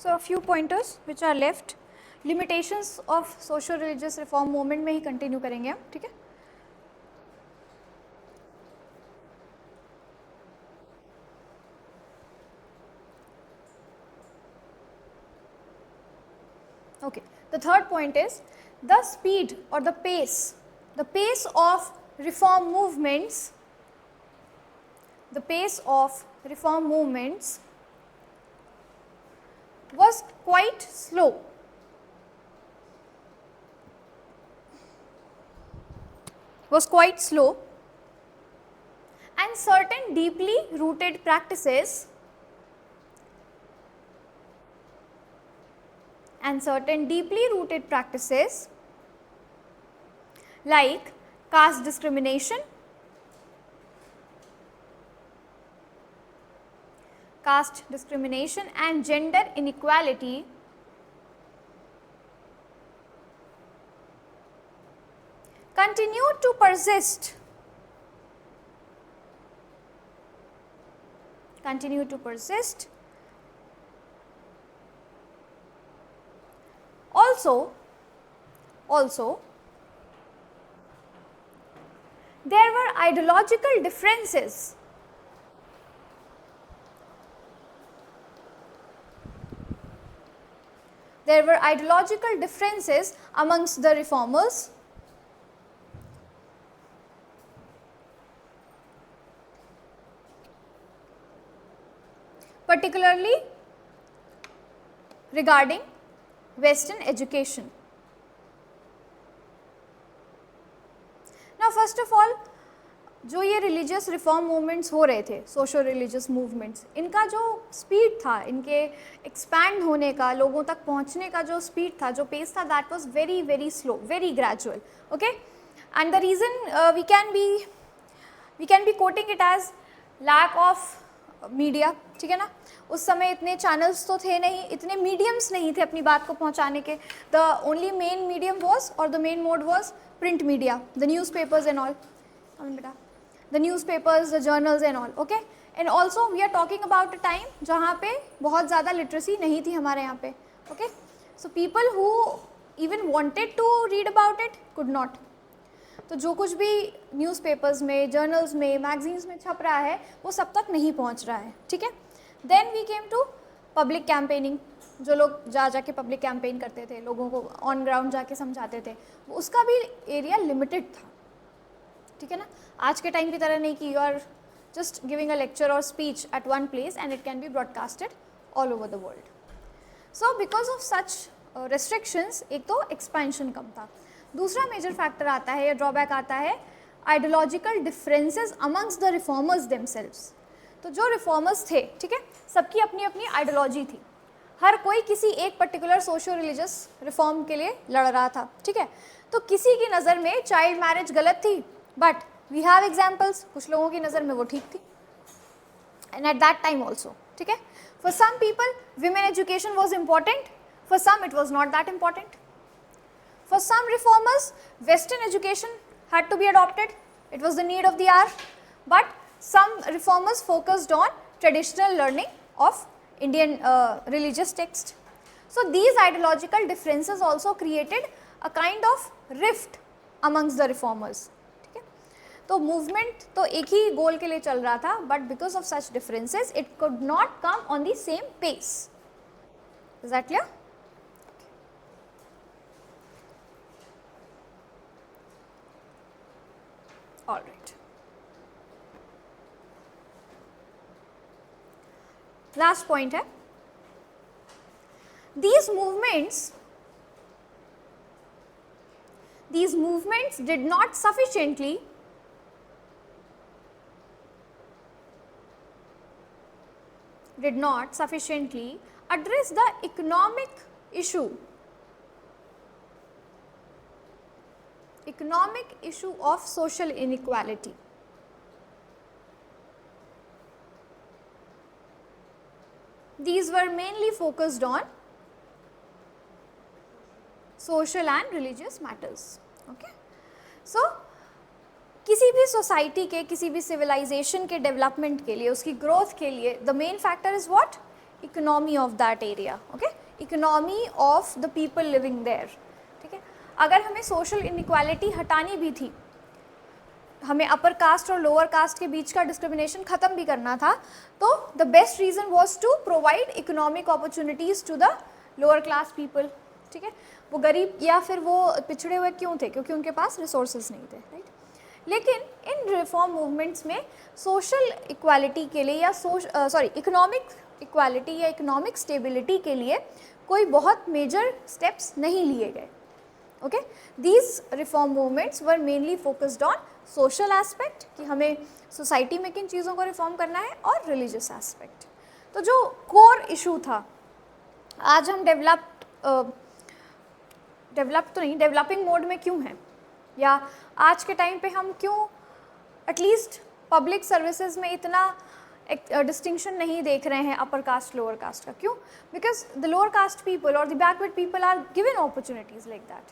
So a few pointers which are left. Limitations of social religious reform movement में ही continue करेंगे हम, ठीक है. Okay. The third point is the speed or the pace of reform movements, was quite slow. And certain deeply rooted practices like caste discrimination, and gender inequality continue to persist. Also, there were ideological differences amongst the reformers, particularly regarding Western education. Now first of all, जो ये religious reform movements हो रहे थे, social religious movements, इनका जो speed था, इनके expand होने का, लोगों तक पहुंचने का जो स्पीड था, जो पेस था, that was very very slow, very gradual. Okay. And the reason we can be quoting it as lack of media. ठीक है ना. उस समय इतने चैनल्स तो थे नहीं, इतने मीडियम्स नहीं थे अपनी बात को पहुंचाने के. The only main medium was or the main mode was print media, the newspapers and all. बेटा, the newspapers, the journals and all, okay. And also we are talking about a time जहाँ पे बहुत ज़्यादा literacy नहीं थी हमारे यहाँ पे, okay. So people who even wanted to read about it could not. तो जो कुछ भी newspapers में, journals में, magazines में छप रहा है, वो सब तक नहीं पहुँच रहा है, ठीक है. Then we came to public campaigning, जो लोग जाके public campaign करते थे, लोगों को on ground जाके समझाते थे, उसका भी area limited था, ठीक है ना. आज के टाइम की तरह नहीं कि you are just giving a lecture or speech at one place and it can be broadcasted all over the world. So because of such restrictions, एक तो एक्सपेंशन कम था. दूसरा मेजर फैक्टर आता है या ड्रॉबैक आता है ideological differences amongst the reformers themselves. तो जो रिफॉर्मर्स थे, ठीक है, सबकी अपनी अपनी आइडियोलॉजी थी. हर कोई किसी एक पर्टिकुलर सोशो रिलीजियस रिफॉर्म के लिए लड़ रहा था, ठीक है. तो किसी की नज़र में चाइल्ड मैरिज गलत थी, बट वी हैव एग्जाम्पल्स, कुछ लोगों की नज़र में वो ठीक थी, and at that time also, ठीक है. For some people women education was important, for some it was not that important. For some reformers western education had to be adopted, it was the need of the hour, but some reformers focused on traditional learning of Indian religious text. So these ideological differences also created a kind of rift amongst the reformers. ठीक है. तो movement तो एक ही गोल के लिए चल रहा था, but because of such differences it could not come on the same pace. Is that clear? All right. Last point है, these movements did not sufficiently address the economic issue of social inequality. These were mainly focused on social and religious matters. Okay. So, किसी भी society के, किसी भी civilisation के development के लिए, उसकी ग्रोथ के लिए, the main factor is what? Economy of that area, okay, economy of the people living there, ठीक है। अगर हमें सोशल इनइक्वालिटी हटानी भी थी, हमें अपर कास्ट और लोअर कास्ट के बीच का डिस्क्रिमिनेशन खत्म भी करना था, तो the best reason was to provide economic opportunities to the lower class people, ठीक है। वो गरीब या फिर वो पिछड़े हुए क्यों थे? क्योंकि उनके पास रिसोर्सेज नहीं थे, राइट। लेकिन इन रिफॉर्म मूवमेंट्स में सोशल इक्वालिटी के लिए या इकोनॉमिक इक्वालिटी या इकोनॉमिक स्टेबिलिटी के लिए कोई बहुत मेजर स्टेप्स नहीं लिए गए, okay. These reform movements were mainly focused on social aspect, कि हमें सोसाइटी में किन चीज़ों को रिफॉर्म करना है, और रिलीजियस एस्पेक्ट। तो जो कोर इशू था, आज हम डेवलपिंग मोड में क्यों हैं, या आज के टाइम पे हम क्यों एटलीस्ट पब्लिक सर्विसेज में इतना डिस्टिंक्शन नहीं देख रहे हैं अपर कास्ट लोअर कास्ट का? क्यों? Because the lower caste people और the backward people are given opportunities like that.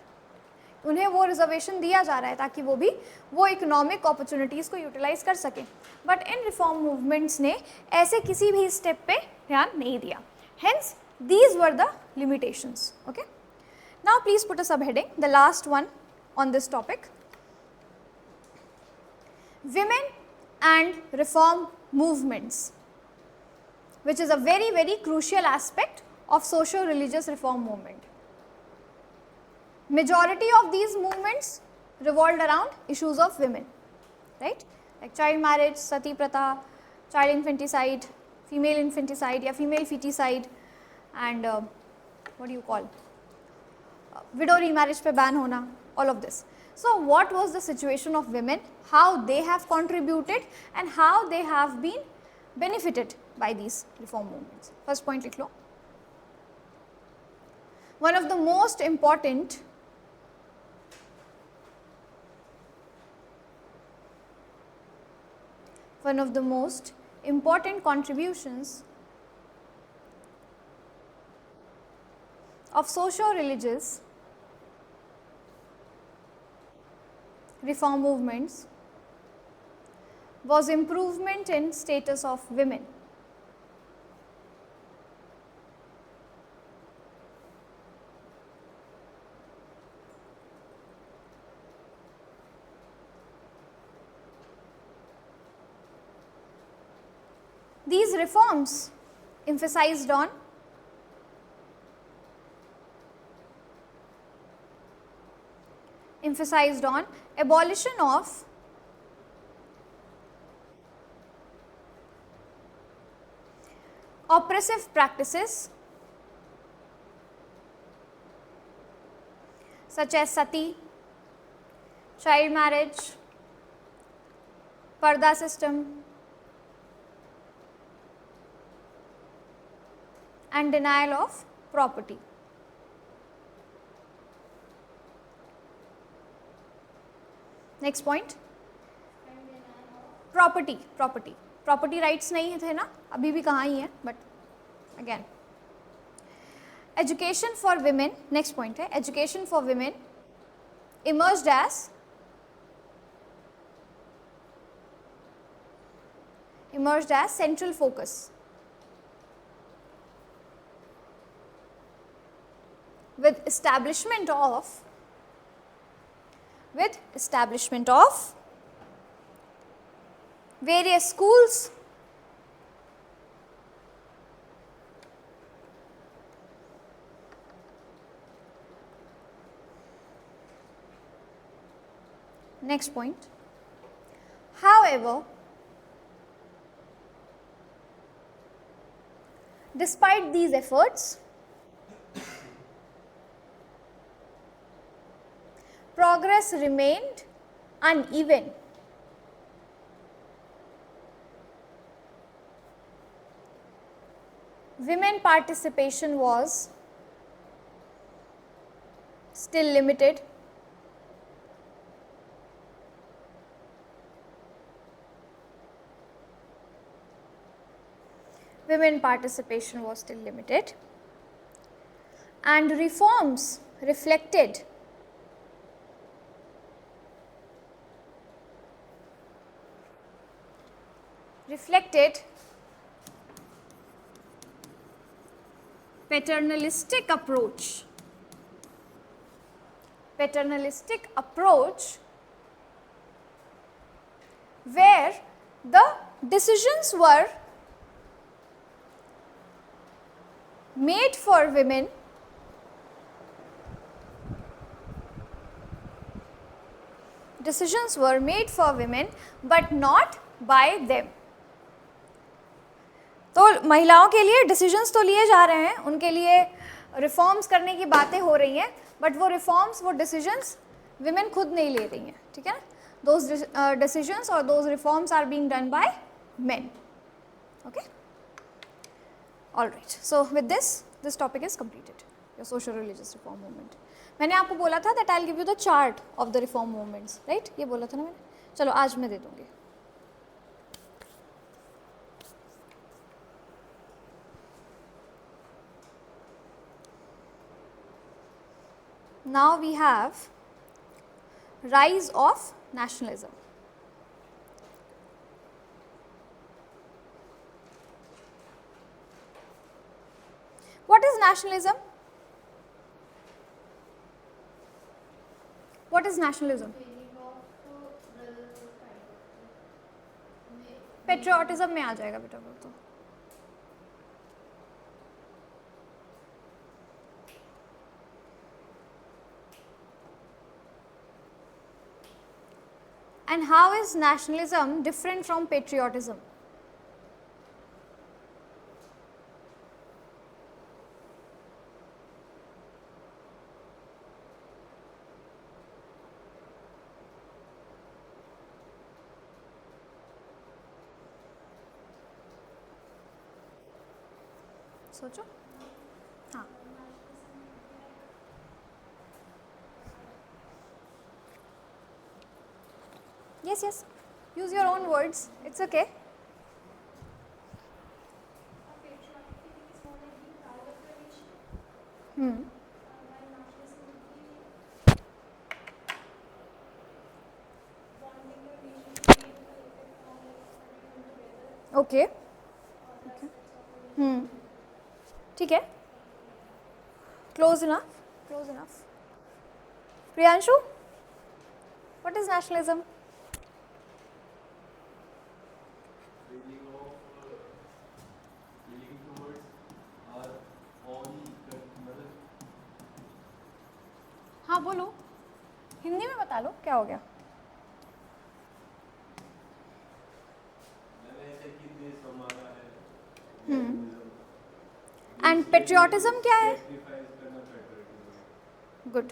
उन्हें वो रिजर्वेशन दिया जा रहा है ताकि वो भी वो इकोनॉमिक अपॉर्चुनिटीज़ को यूटिलाइज कर सकें। बट इन रिफॉर्म मूवमेंट्स ने ऐसे किसी भी स्टेप पे ध्यान नहीं दिया। Hence these were the limitations, okay. Now please put a sub heading, the last one on this topic, women and reform movements, which is a very very crucial aspect of socio religious reform movement. Majority of these movements revolved around issues of women, right, like child marriage, sati pratha, child infanticide, female infanticide या female feticide, and what do you call widow remarriage पे ban होना, all of this. So what was the situation of women, how they have contributed and how they have been benefited by these reform movements? First point लिख लो. One of the most important contributions of socio-religious reform movements was improvement in status of women. These reforms emphasized on abolition of oppressive practices such as sati, child marriage, parda system, and denial of property. Next point, property rights नहीं थे ना, अभी भी कहाँ ही है, but again education for women, next point है education for women emerged as central focus with establishment of various schools, next point. However, despite these efforts, progress remained uneven. Women participation was still limited. And reforms reflected paternalistic approach. Paternalistic approach where the decisions were made for women but not by them. तो महिलाओं के लिए decisions तो लिए जा रहे हैं, उनके लिए रिफॉर्म्स करने की बातें हो रही हैं, बट वो रिफॉर्म्स, वो डिसीजंस विमेन खुद नहीं ले रही हैं, ठीक है ना. दोज डिसीजंस और those reforms are being done by men. Okay, alright. So with this topic is completed, your social religious reform movement. मैंने आपको बोला था that I will give you the chart of the reform movements, right? ये बोला था ना मैंने. चलो आज मैं दे दूंगी. Now we have rise of nationalism. What is nationalism? What is nationalism? Patriotism में आ जाएगा बेटा वो तो. And how is nationalism different from patriotism? सोचो. हाँ, yes, use your own words, it's okay. Okay. ठीक है. Close enough. Priyanshu, what is nationalism? हाँ बोलो, हिंदी में बता लो क्या हो गया. एंड पेट्रियोटिज्म क्या है? गुड.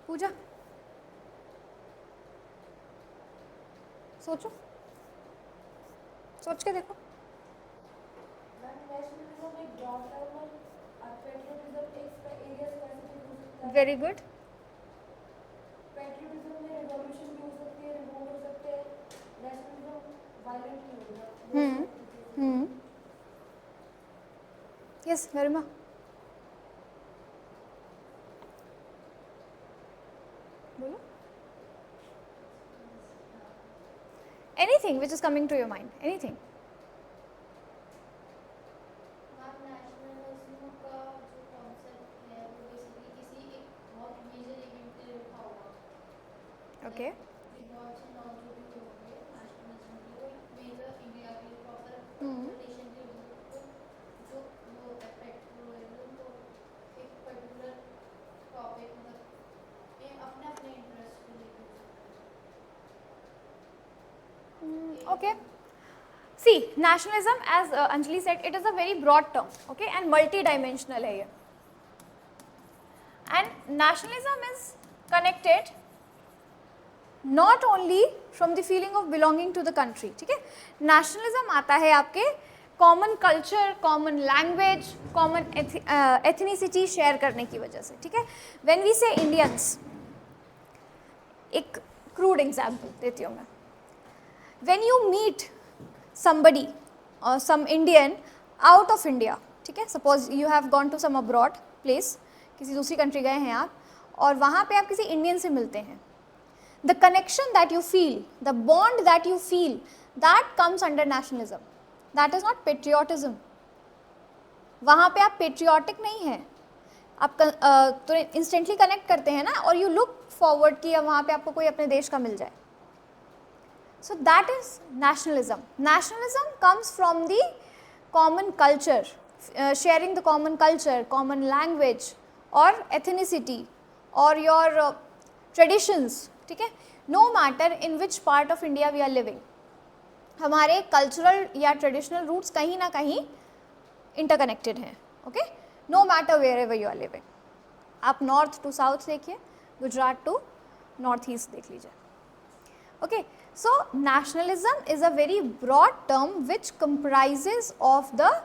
पूजा, सोचो, सोच के देखो. Very good. यस गरिमा. बोलो. Anything which is coming to your mind, anything. Okay. Okay. See, nationalism, as Anjali said, it is a very broad term, okay, and multi-dimensional है ये. And nationalism is connected not only from the feeling of belonging to the country, ठीक है. Nationalism आता है आपके common culture, common language, common ethnicity share करने की वजह से, ठीक है. When we say Indians, एक crude example देती हूँ मैं. When you meet somebody or some Indian out of India, ठीक है, suppose you have gone to some abroad place, किसी दूसरी country गए हैं आप, और वहाँ पे आप किसी Indian से मिलते हैं, the connection that you feel, the bond that you feel, that comes under nationalism, that is not patriotism. वहाँ पे आप पेट्रियाटिक नहीं हैं, आप तो इंस्टेंटली कनेक्ट करते हैं ना, और यू लुक फॉरवर्ड कि वहाँ पे आपको कोई अपने देश का मिल जाए. So that is nationalism. Nationalism comes from the common culture, sharing the common culture, common language or ethnicity or your traditions. ठीक है, no matter in which part of India we are living, हमारे cultural या traditional roots कहीं ना कहीं interconnected हैं. Okay, no matter wherever you are living. आप north to south देखिए, गुजरात to north east देख लीजिए. Okay, so nationalism is a very broad term which comprises of the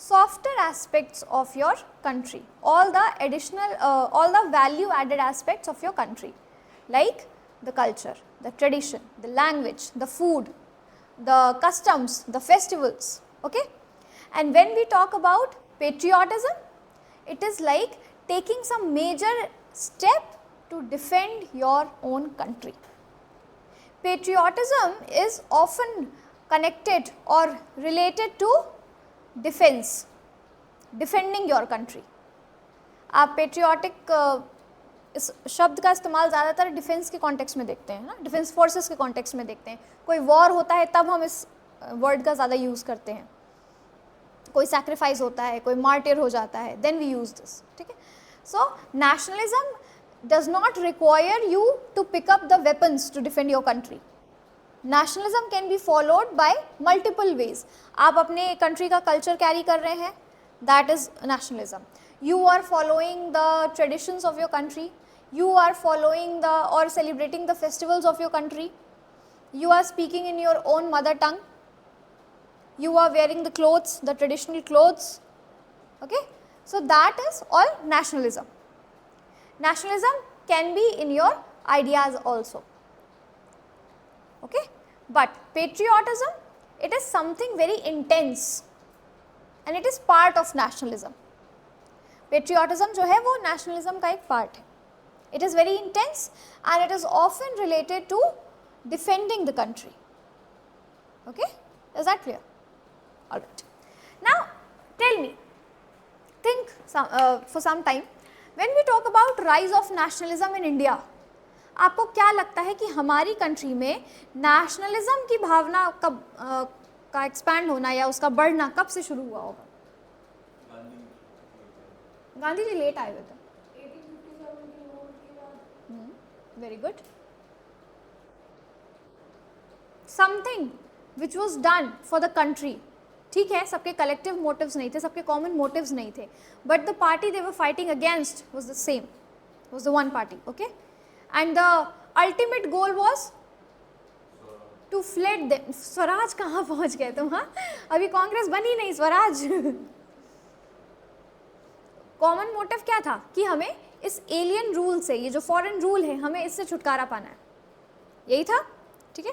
softer aspects of your country, all the additional all the value added aspects of your country, like the culture, the tradition, the language, the food, the customs, the festivals. Okay, and when we talk about patriotism, it is like taking some major step to defend your own country. Patriotism is often connected or related to defence, defending your country. आप patriotic इस शब्द का इस्तेमाल ज़्यादातर defence के context में देखते हैं ना, डिफेंस फोर्सेस के कॉन्टेक्स्ट में देखते हैं. कोई वॉर होता है तब हम इस वर्ड का ज़्यादा यूज़ करते हैं. कोई सैक्रिफाइस होता है, कोई मार्टिर हो जाता है, देन वी यूज़ दिस. ठीक है, so nationalism does not require you to pick up the weapons to defend your country. Nationalism can be followed by multiple ways. आप अपने कंट्री का कल्चर कैरी कर रहे हैं, that is nationalism. You are following the traditions of your country, you are following the or celebrating the festivals of your country, you are speaking in your own mother tongue, you are wearing the clothes, the traditional clothes. Okay, so that is all nationalism. Nationalism can be in your ideas also. Okay, but patriotism, it is something very intense and it is part of nationalism. Patriotism जो है वो nationalism का एक part है. It is very intense and it is often related to defending the country. Okay, is that clear? All right. Now tell me, think for some time, when we talk about rise of nationalism in India, आपको क्या लगता है कि हमारी country में nationalism की भावना कब का एक्सपैंड होना या उसका बढ़ना कब से शुरू हुआ होगा? गांधी जी लेट आए हुए थे. Very good. Something which was done for the country. ठीक है, सबके collective motives नहीं थे, सबके common motives नहीं थे, but the party they were fighting against was the same, was the one party. Okay, and the ultimate goal was to flood them. Swaraj कहाँ पहुँच गए तुम? हाँ, अभी कांग्रेस बनी नहीं, स्वराज. कॉमन मोटिव क्या था कि हमें इस एलियन रूल से, ये जो फॉरेन रूल है, हमें इससे छुटकारा पाना है, यही था. ठीक है,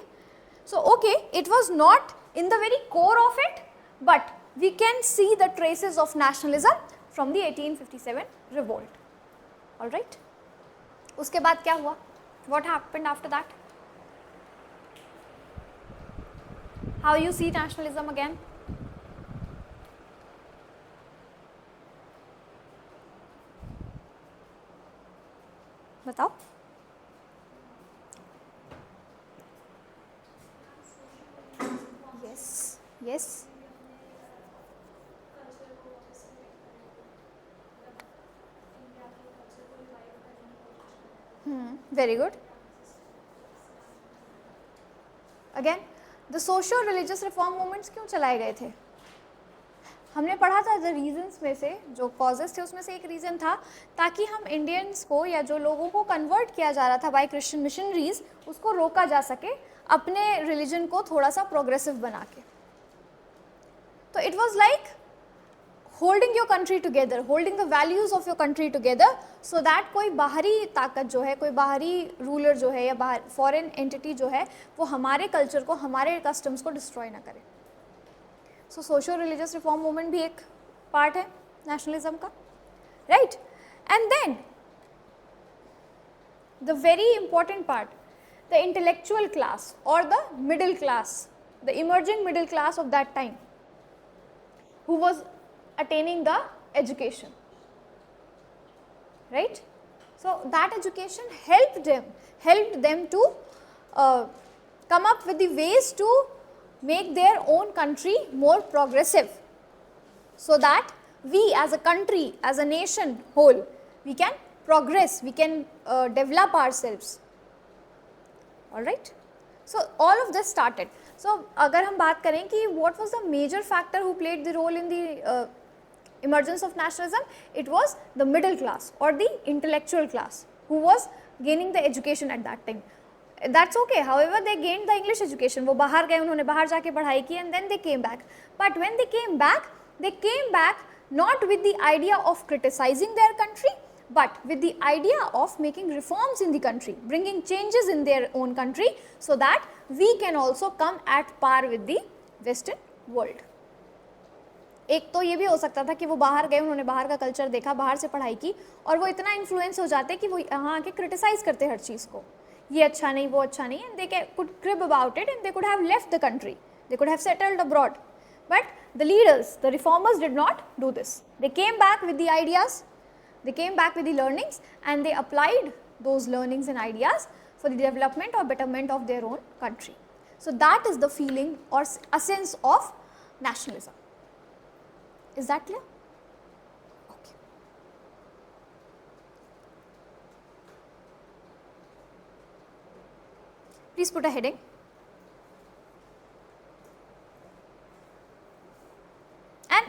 so okay, it was not in the very core of it, but we can see the traces of nationalism from the 1857 revolt. Alright, उसके बाद क्या हुआ? What happened after that? How you see nationalism again? बताओ. Yes yes, very good. Again, the socio religious reform movements क्यों चलाए गए थे? हमने पढ़ा था द रीजंस में से, जो कॉजेस थे उसमें से एक रीज़न था ताकि हम इंडियंस को या जो लोगों को कन्वर्ट किया जा रहा था बाय क्रिश्चियन मिशनरीज, उसको रोका जा सके अपने रिलीजन को थोड़ा सा प्रोग्रेसिव बना के. तो it was like holding your country together, holding the values of your country together, so that कोई बाहरी ताकत जो है, कोई बाहरी रूलर जो है या बाहर फॉरेन एंटिटी जो है, वो हमारे कल्चर को, हमारे कस्टम्स को डिस्ट्रॉय ना करे. So socio religious reform movement भी एक पार्ट है नेशनलिज्म का, right. And then the very important part, the intellectual class और the middle class, the emerging middle class of that time, who was attaining the education, right? So that education helped them to come up with the ways to make their own country more progressive, so that we as a country, as a nation whole, we can progress, we can develop ourselves. All right. So all of this started. So अगर हम बात करें कि what was the major factor who played the role in the emergence of nationalism, it was the middle class or the intellectual class who was gaining the education at that time. That's okay. However, they gained the English education. वो बाहर गए, उन्होंने बाहर जाके पढ़ाई की, and then they came back. But when they came back not with the idea of criticizing their country, but with the idea of making reforms in the country, bringing changes in their own country, so that we can also come at par with the Western world. एक तो ये भी हो सकता था कि वो बाहर गए, उन्होंने बाहर का कल्चर देखा, बाहर से पढ़ाई की, और वो इतना इन्फ्लुएंस हो जाते कि वो यहाँ आके क्रिटिसाइज करते हर चीज़ को, ये अच्छा नहीं, वो अच्छा नहीं, and they could crib about it and they could have left the country, they could have settled abroad. But the leaders, the reformers did not do this. They came back with the ideas, they came back with the learnings, and they applied those learnings and ideas for the development or betterment of their own country. So that is the feeling or a sense of nationalism. Is that clear? Okay. Please put a heading. And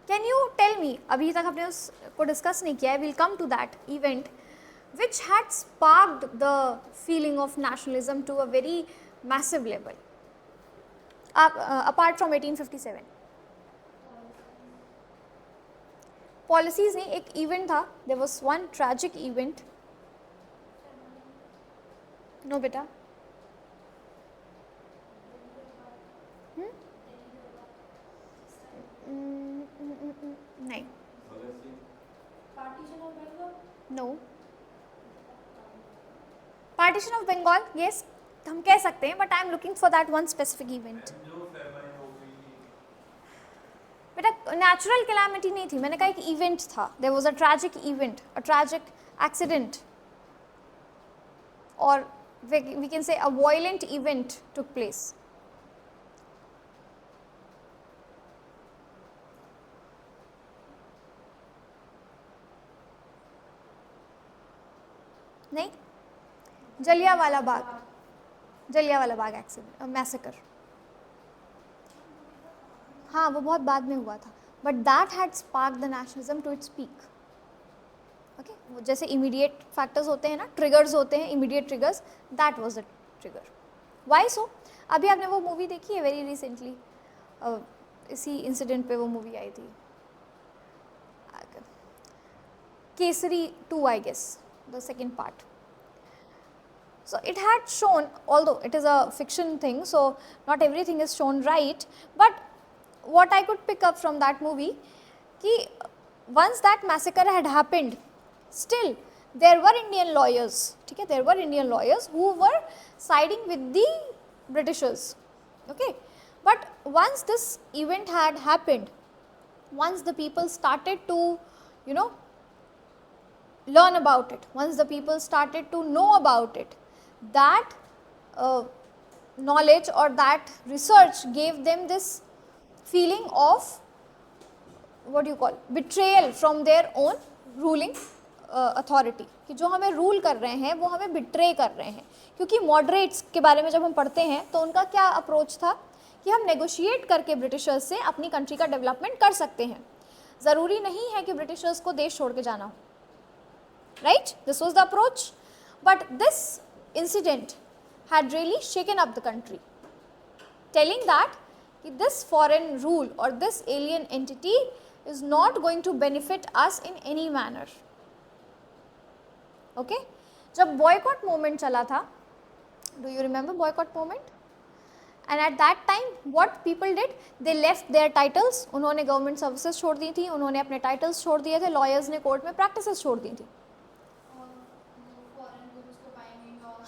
can you tell me, अभी तक आपने उसको discuss नहीं किया है, we'll come to that event which had sparked the feeling of nationalism to a very massive level, apart from 1857. Policies नहीं, एक event था, there was one tragic event. No बेटा, नहीं, no. Partition of Bengal, yes, हम कह सकते हैं, but I am looking for that one specific event. बेटा नेचुरल कैलामिटी नहीं थी, मैंने कहा एक इवेंट था. There was a tragic event, a tragic accident, और we can say a violent event took place. नहीं, जलियांवाला बाग एक्सीडेंट, मैसेकर. हाँ, वो बहुत बाद में हुआ था, but that had spark the nationalism to its peak. Okay, वो जैसे इमीडिएट फैक्टर्स होते हैं ना, ट्रिगर्स होते हैं, immediate triggers, that was the trigger. Why so? अभी आपने वो मूवी देखी है वेरी रिसेंटली, इसी इंसिडेंट पे वो मूवी आई थी, Kesari 2, I guess, the second part. So it had shown, although it is a fiction thing, so not everything is shown right, but what I could pick up from that movie, कि once that massacre had happened, still there were Indian lawyers, ठीक है, there were Indian lawyers who were siding with the Britishers, okay. But once this event had happened, once the people started to, you know, learn about it, once the people started to know about it, that knowledge or that research gave them this feeling of, what do you call, betrayal from their own ruling authority, कि जो हमें rule कर रहे हैं वो हमें betray कर रहे हैं. क्योंकि मॉडरेट्स के बारे में जब हम पढ़ते हैं तो उनका क्या अप्रोच था कि हम नेगोशिएट करके ब्रिटिशर्स से अपनी कंट्री का डेवलपमेंट कर सकते हैं, ज़रूरी नहीं है कि ब्रिटिशर्स को देश छोड़ के जाना हो, right. This was the approach, but this incident had really shaken up the country, telling that this foreign rule or this alien entity is not going to benefit us in any manner. Okay, जब boycott movement चला था, do you remember boycott movement? And at that time what people did, they left their titles, उन्होंने government services छोड़ दी थी, उन्होंने अपने titles छोड़ दिए थे, lawyers ने कोर्ट में practices छोड़ दी थी.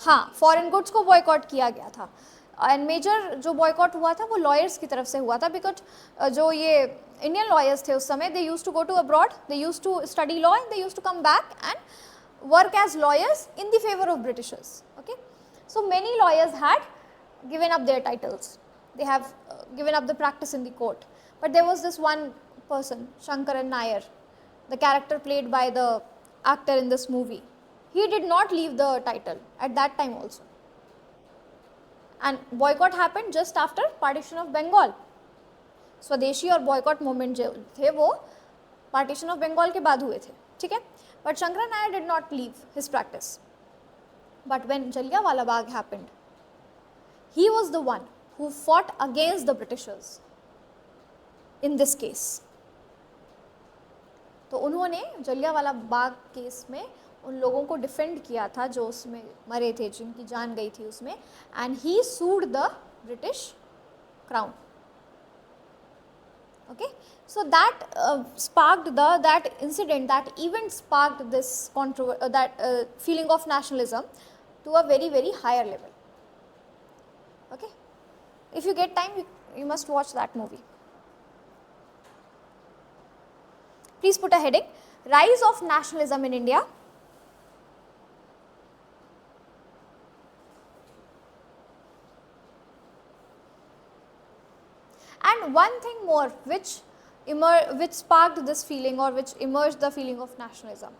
हाँ, फॉरेन गुड्स को बॉयकॉट किया गया था. एंड मेजर जो बॉयकॉट हुआ था वो लॉयर्स की तरफ से हुआ था, बिकॉज जो ये इंडियन लॉयर्स थे उस समय, they use to go to abroad, they use to study law and they use to come back and work as lawyers in the favour of britishers. Okay, so many lawyers had given up their titles, they have given up the practice in the court, but there was this one person, Shankaran Nair, the character played by the actor in this movie. He did not leave the title at that time also, and boycott happened just after partition of Bengal. स्वदेशी और boycott movement जो थे वो partition of Bengal के बाद हुए थे, ठीक है. But Shankaran Nair did not leave his practice. But when Jallianwala Bagh happened, he was the one who fought against the Britishers in this case. तो उन्होंने जलियांवाला बाग केस में उन लोगों को डिफेंड किया था जो उसमें मरे थे, जिनकी जान गई थी उसमें, and he sued the British crown. Okay, so that sparked that incident, that event sparked this feeling of nationalism to a very, very higher level. Okay, if you get time, you must watch that movie. Please put a heading, Rise of Nationalism in India. And one thing more which sparked this feeling or which emerged the feeling of nationalism.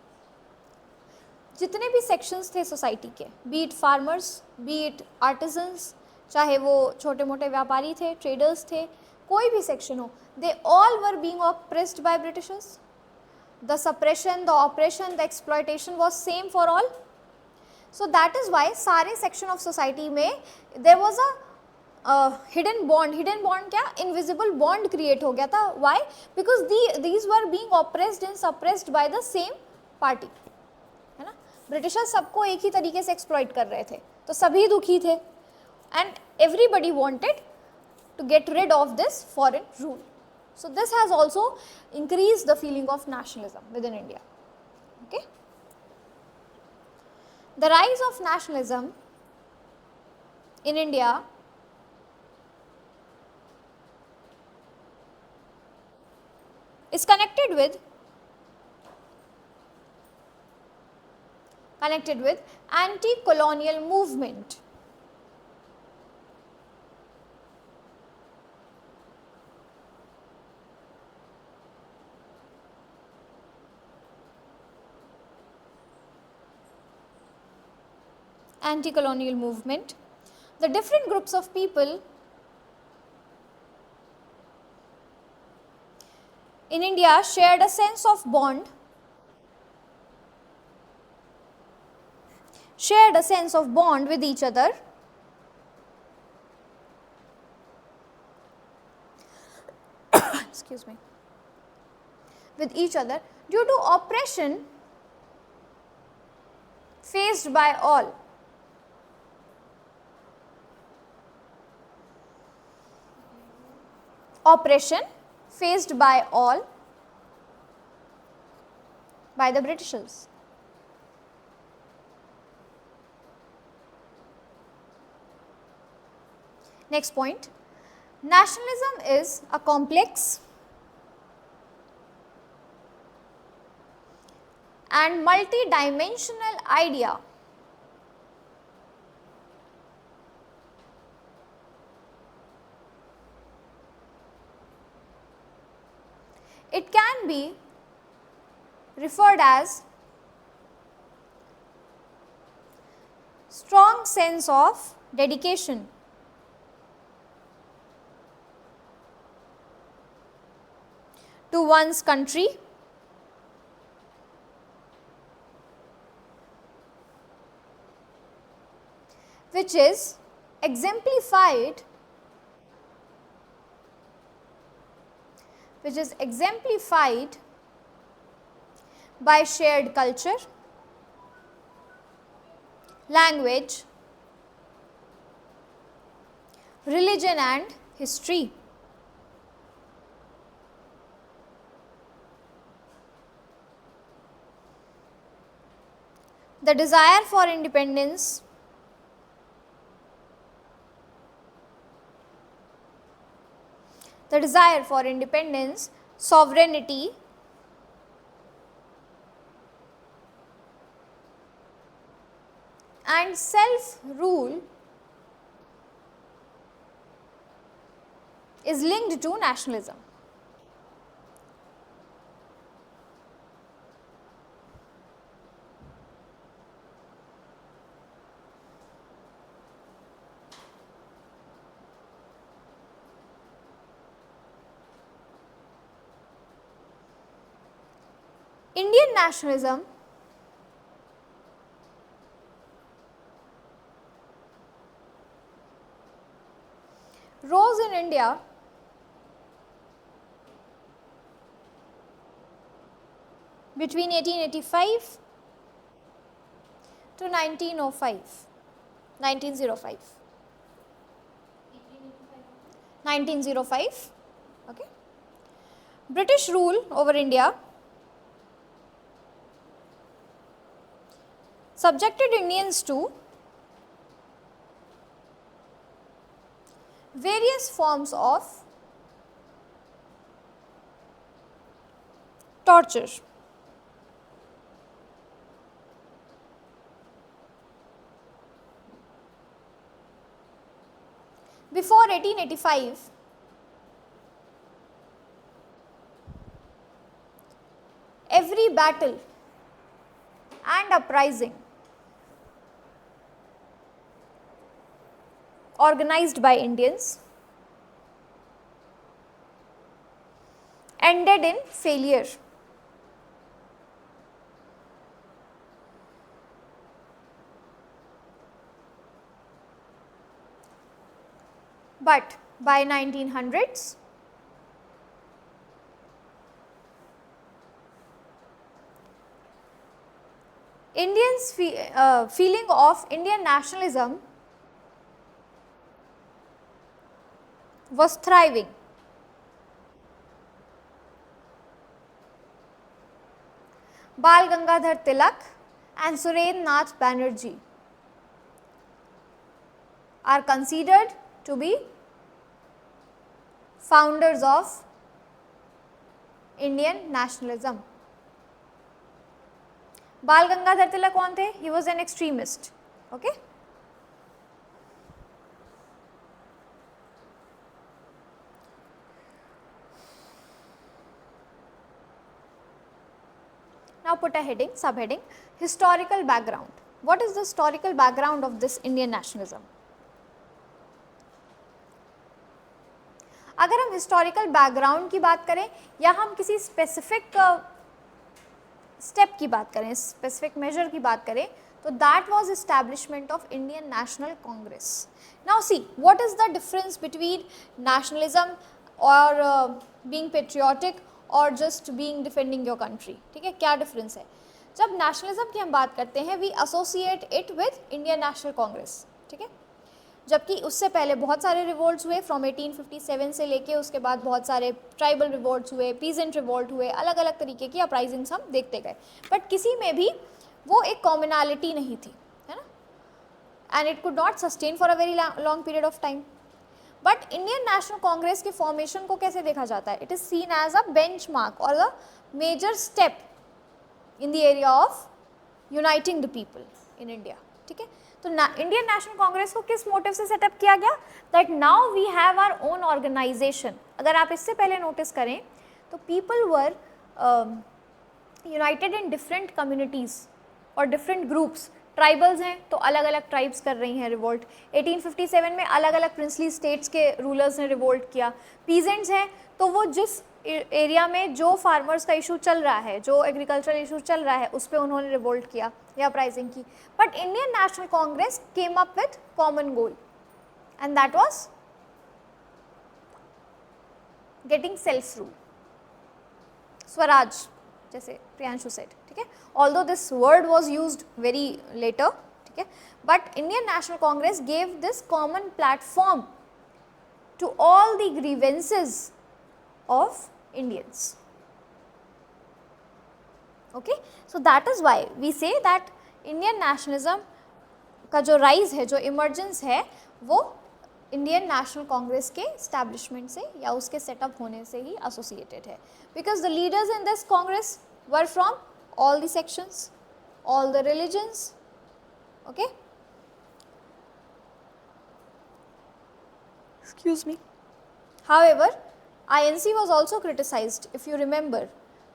जितने भी sections थे society के, be it farmers, be it artisans, चाहे वो छोटे मोटे व्यापारी थे, traders थे, कोई भी section हो, they all were being oppressed by Britishers. The suppression, the oppression, the exploitation was same for all. So that is why सारे section of society में there was a hidden bond क्या, invisible bond create हो गया था. Why? Because these were being oppressed and suppressed by the same party, है ना. Britishers सबको एक ही तरीके से एक्सप्लॉइट कर रहे थे, तो सभी दुखी थे, and everybody wanted to get rid of this foreign rule. So this has also increased the feeling of nationalism within India. Okay, the rise of nationalism in India is connected with anti-colonial movement. Anti-colonial movement. The different groups of people in India shared a sense of bond, with each other, excuse me, with each other due to oppression faced by all. Oppression faced by all by the Britishers. Next point, nationalism is a complex and multi-dimensional idea it can be referred as strong sense of dedication to one's country, which is exemplified by shared culture, language, religion and history. The desire for independence the desire for independence, sovereignty, and self-rule is linked to nationalism. Indian nationalism rose in India between 1885 to 1905. 1905. Okay. British rule over India subjected Indians to various forms of torture. Before 1885, every battle and uprising organized by Indians ended in failure. But by 1900s, Indians' feeling of Indian nationalism was thriving. Bal Gangadhar Tilak and Surendra Nath Banerjee are considered to be founders of Indian nationalism. Bal Gangadhar Tilak कौन थे? He was an extremist. Okay. Now put a heading, subheading, historical background. What is the historical background of this Indian nationalism? अगर हम historical background की बात करें या हम किसी स्पेसिफिक स्टेप की बात करें, स्पेसिफिक मेजर की बात करें, तो that was establishment of Indian national Congress. Now see what is the difference between nationalism और बीइंग पेट्रियोटिक और just being defending your country. ठीक है, क्या डिफरेंस है? जब नेशनलिज्म की हम बात करते हैं we associate it with Indian national Congress. ठीक है, जबकि उससे पहले बहुत सारे रिवोल्ट्स हुए फ्रॉम 1857 से लेके उसके बाद बहुत सारे ट्राइबल रिवोल्ट्स हुए, पीजेंट रिवोल्ट हुए, अलग अलग तरीके की अपराइजिंग्स हम देखते गए, बट किसी में भी वो एक कॉमनैलिटी नहीं थी, है ना, and it could not sustain for a very long period of time. But Indian national Congress के फॉर्मेशन को कैसे देखा जाता है? It is seen as a benchmark और the major step in the area of uniting the people in India. ठीक है, तो इंडियन नेशनल कांग्रेस को किस मोटिव से सेटअप किया गया? That now we have our own organisation. अगर आप इससे पहले नोटिस करें तो people were united in different communities और डिफरेंट ग्रुप्स. ट्राइबल्स हैं तो अलग अलग ट्राइब्स कर रही हैं रिवोल्ट. 1857 में अलग अलग प्रिंसली स्टेट्स के रूलर्स ने रिवोल्ट किया. पीजेंट्स हैं तो वो जिस एरिया में जो फार्मर्स का इशू चल रहा है, जो एग्रीकल्चरल इशू चल रहा है, उस पर उन्होंने रिवोल्ट किया या अपराइजिंग की. But Indian national Congress came up with common goal and that was getting self rule, swaraj, जैसे प्रियांशु सेड. ठीक है, although this word was used very later. ठीक है, but Indian national Congress gave this common platform to all the grievances of Indians. Okay, so that is why we say that Indian nationalism का जो rise है, जो emergence है, वो Indian national Congress के establishment से या उसके सेटअप होने से ही एसोसिएटेड है, because the leaders in this Congress were from all the sections, all the religions, okay. Excuse me. However, INC was also criticized. If you remember,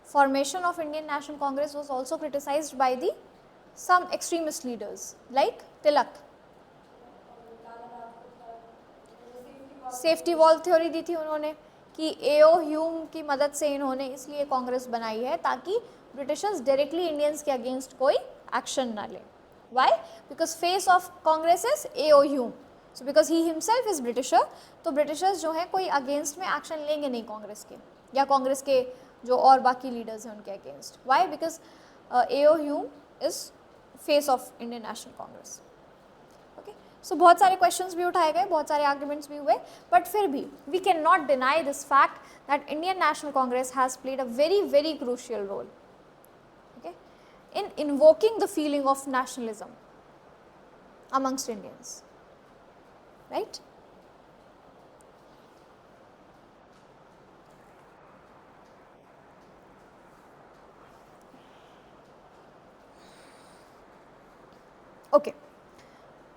formation of Indian National Congress was also criticized by the some extremist leaders like Tilak. Safety wall theory दी थी उन्होंने कि एओ Hume की मदद से इन्होंने इसलिए कांग्रेस बनाई है ताकि ब्रिटिशर्स डायरेक्टली इंडियंस के अगेंस्ट कोई एक्शन ना ले. Why? Because face of Congress is AO Hume, so because he himself is britisher, तो ब्रिटिशर्स जो है कोई अगेंस्ट में एक्शन लेंगे नहीं कांग्रेस के या कांग्रेस के जो और बाकी लीडर्स हैं उनके against. Why? Because A O Hume is face of Indian national Congress. So बहुत सारे क्वेश्चंस भी उठाए गए, बहुत सारे आर्ग्यूमेंट्स भी हुए, बट फिर भी we can not deny this fact that Indian national Congress has played a very very crucial role, okay, in invoking the feeling of nationalism amongst Indians, right? Okay.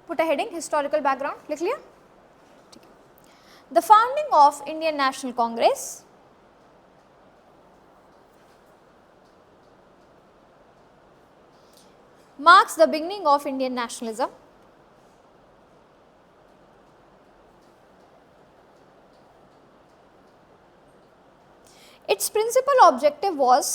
Put a heading, historical background, लिख लिया? ठीक है. The founding of Indian National Congress marks the beginning of Indian nationalism. Its principal objective was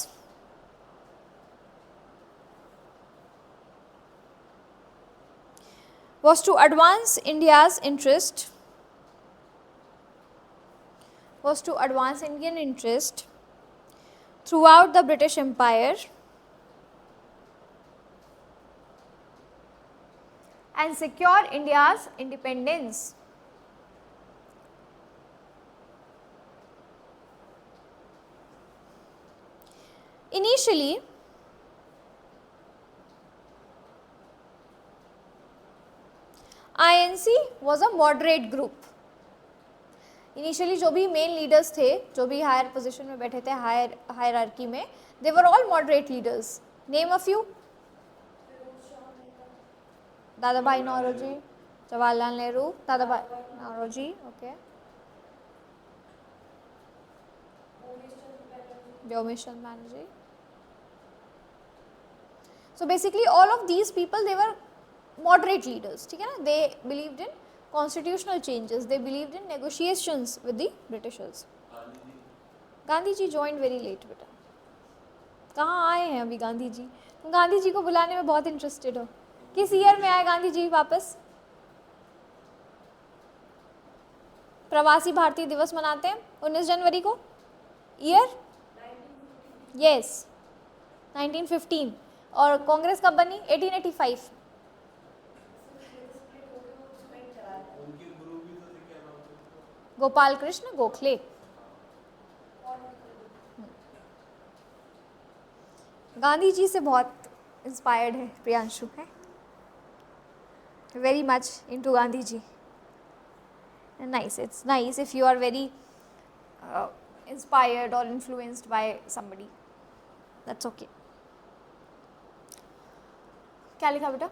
to advance India's interest, Indian interest throughout the British Empire and secure India's independence. Initially, INC was a moderate group. Initially जो भी main leaders थे, जो भी higher position में बैठे थे, hierarchy में, they were all moderate leaders. Name a few. Dada Bhai Naoroji, Jawaharlal Nehru, Dada Bhai Naoroji, okay, Womesh Chandra Banerjee. So basically all of these people, they were moderate leaders, ठीक है ना. They believed in constitutional changes, they believed in negotiations with the Britishers. Gandhi ji joined very late बेटा. कहाँ आए हैं अभी गांधी जी? तुम गांधी जी को बुलाने में बहुत इंटरेस्टेड हो. किस ईयर में आए गांधी जी वापस? प्रवासी भारतीय दिवस मनाते हैं 19 जनवरी को. ईयर? यस, 1915. और कांग्रेस कब बनी? 1885. गोपाल कृष्ण गोखले. गांधी जी से बहुत इंस्पायर्ड है प्रियांशु, है very much into Gandhi ji. Nice, it's nice if you are very inspired और influenced by somebody, that's okay. क्या लिखा बेटा?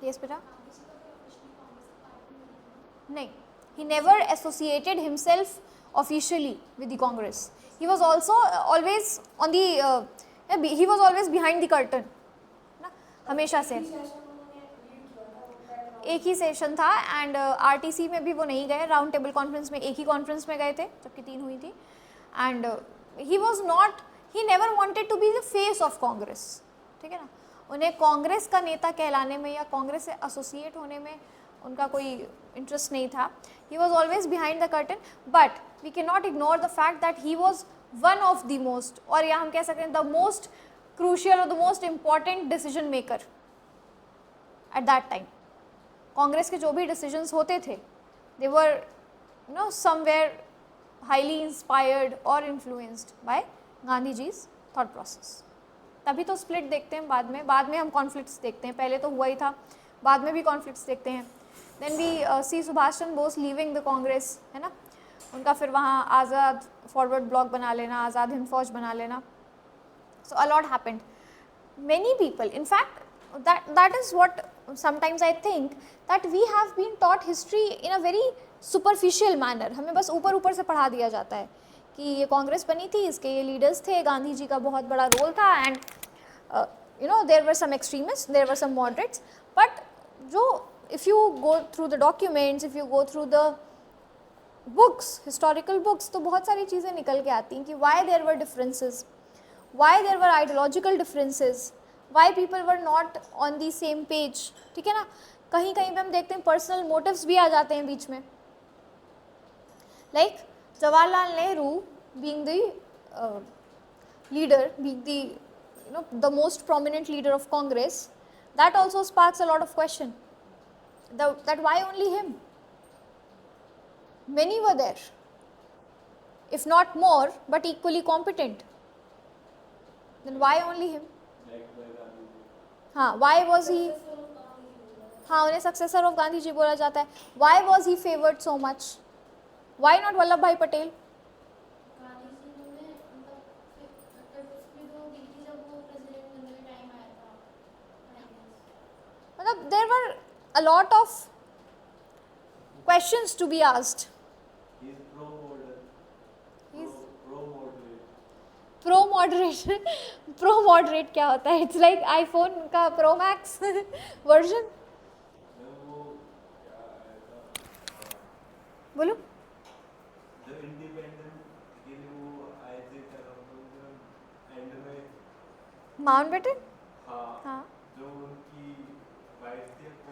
यस बेटा. नहीं, he never associated himself officially with the Congress. He was also always on the he was always behind the curtain ना, हमेशा से. एक ही सेशन था एंड आरटीसी में भी वो नहीं गए. राउंड टेबल कॉन्फ्रेंस में एक ही कॉन्फ्रेंस में गए थे जबकि 3 हुई थी. And he was not, he never wanted to be the face of Congress, ठीक है ना. उन्हें कांग्रेस का नेता कहलाने में या कांग्रेस से एसोसिएट होने में उनका कोई इंटरेस्ट नहीं था. He was always behind the curtain, but we can not ignore the fact that he was one of the most, और या हम कह सकते हैं द मोस्ट क्रूशियल और the most important decision maker at that time. Congress के जो भी डिसीजंस होते थे, they were you know somewhere highly inspired और इन्फ्लुएंस्ड बाय गांधी जीज थॉट प्रोसेस. तभी तो स्प्लिट देखते हैं बाद में हम कॉन्फ्लिक्ट्स देखते हैं. पहले तो हुआ ही था बाद में भी कॉन्फ्लिक्ट्स देखते हैं. Then we see Subhash Chandra Bose leaving the Congress, है ना, उनका फिर वहाँ आज़ाद फॉरवर्ड ब्लॉक बना लेना, आज़ाद हिंद फौज बना लेना. So a lot happened. Many people, in fact, that is what sometimes I think, that we have been taught history in a very superficial manner. हमें बस ऊपर ऊपर से पढ़ा दिया जाता है कि ये कांग्रेस बनी थी, इसके ये लीडर्स थे, गांधी जी का बहुत बड़ा रोल था, and you know there were some extremists, there were some moderates, but जो if you go through the documents, if you go through the books, historical books, तो बहुत सारी चीज़ें निकल के आती हैं कि why there were differences, why there were ideological differences, why people were not on the same page. ठीक है ना, कहीं कहीं पे हम देखते हैं पर्सनल मोटिव्स भी आ जाते हैं बीच में. Like Jawaharlal Nehru being the leader, being the the most prominent leader of Congress, that also sparks a lot of question. That why only him? Many were there, if not more, but equally competent. Then why only him? हाँ, why was he? हाँ, उन्हें successor of Gandhi ji बोला जाता है. Why was he favored so much? Why not Vallabh भाई पटेल? मतलब there were a lot of questions to be asked. Pro moderate. Pro moderate क्या होता है? इट्स लाइक आईफोन का प्रो मैक्स वर्जन. बोलो. माउंटबेटन. हाँ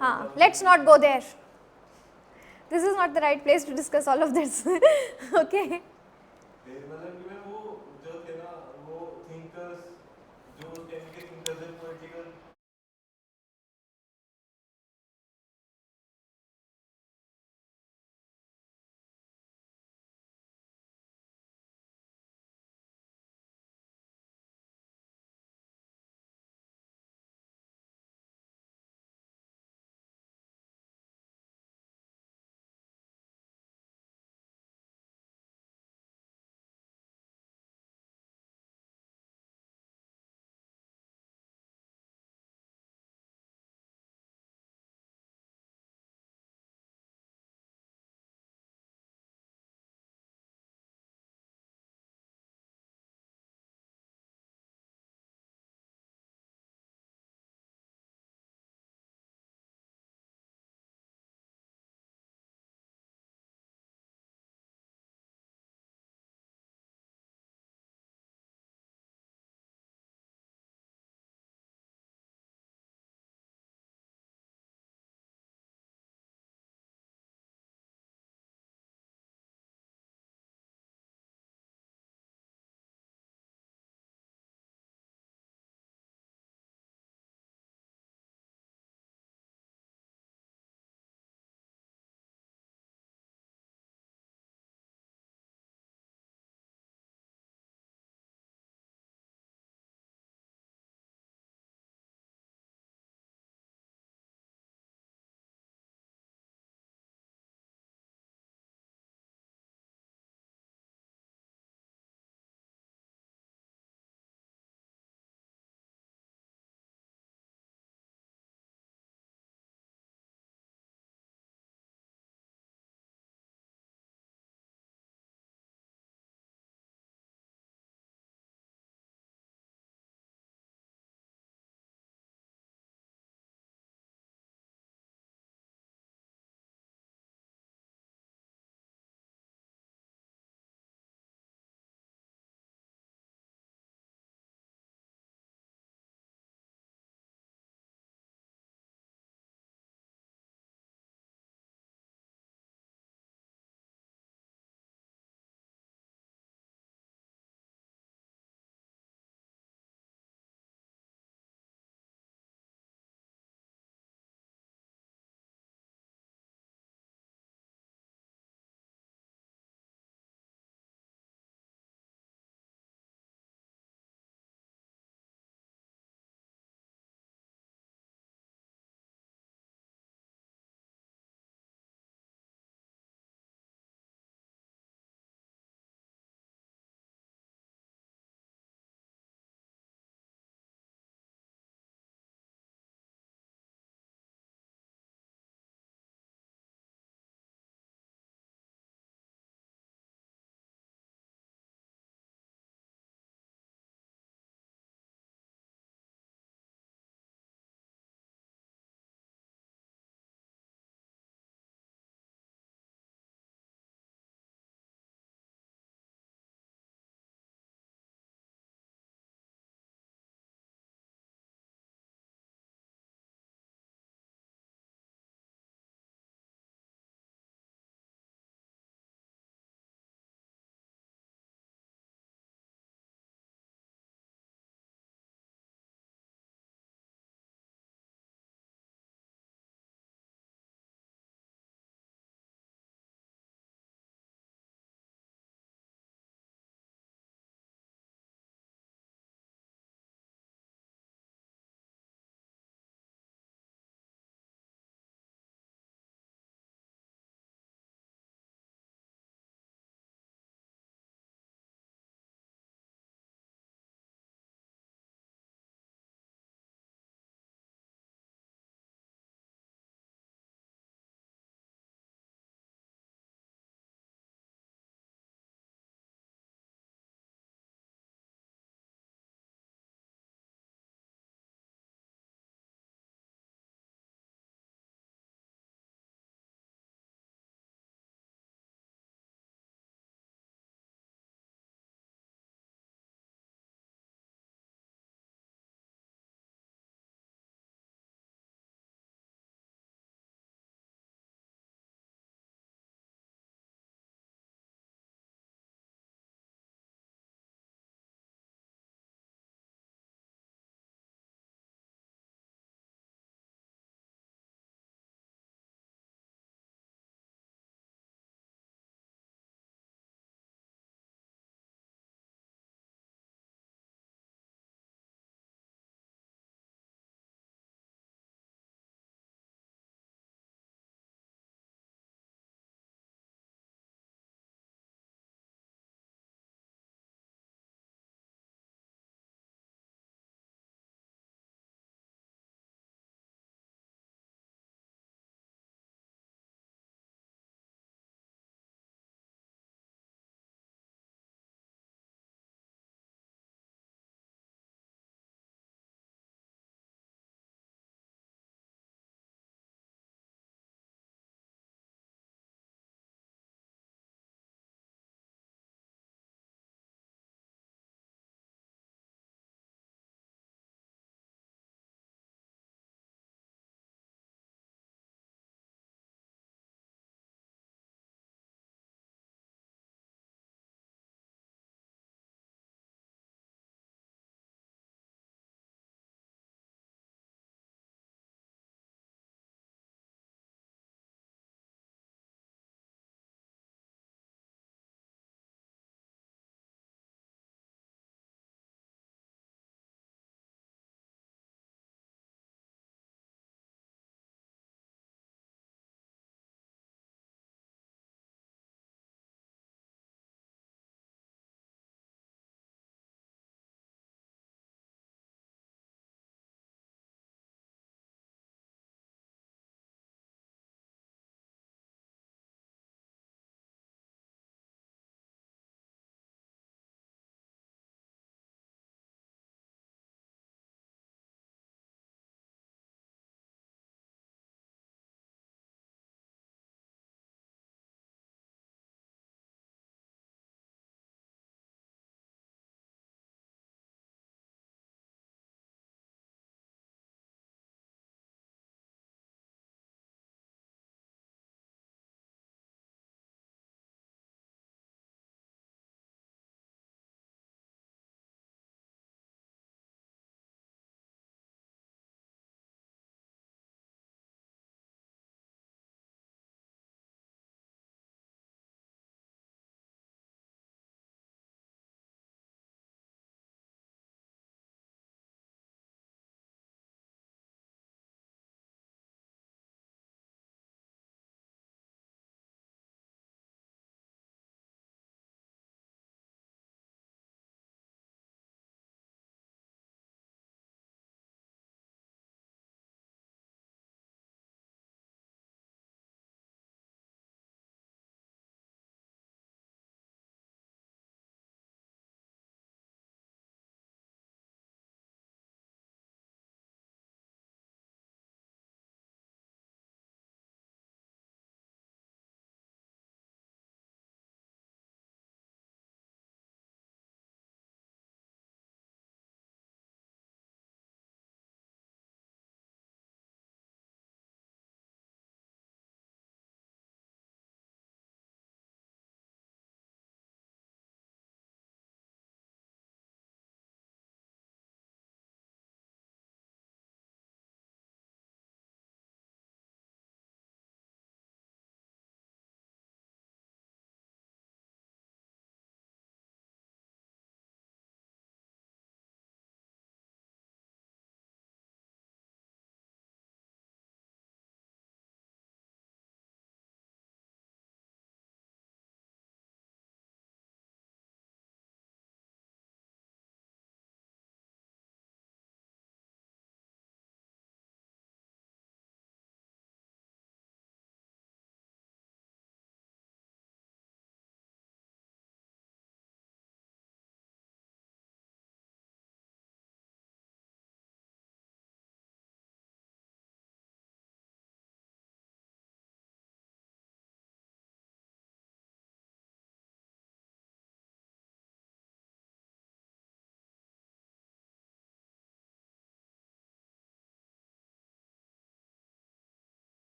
हाँ, let's not go there. This is not the right place to discuss all of this. Okay.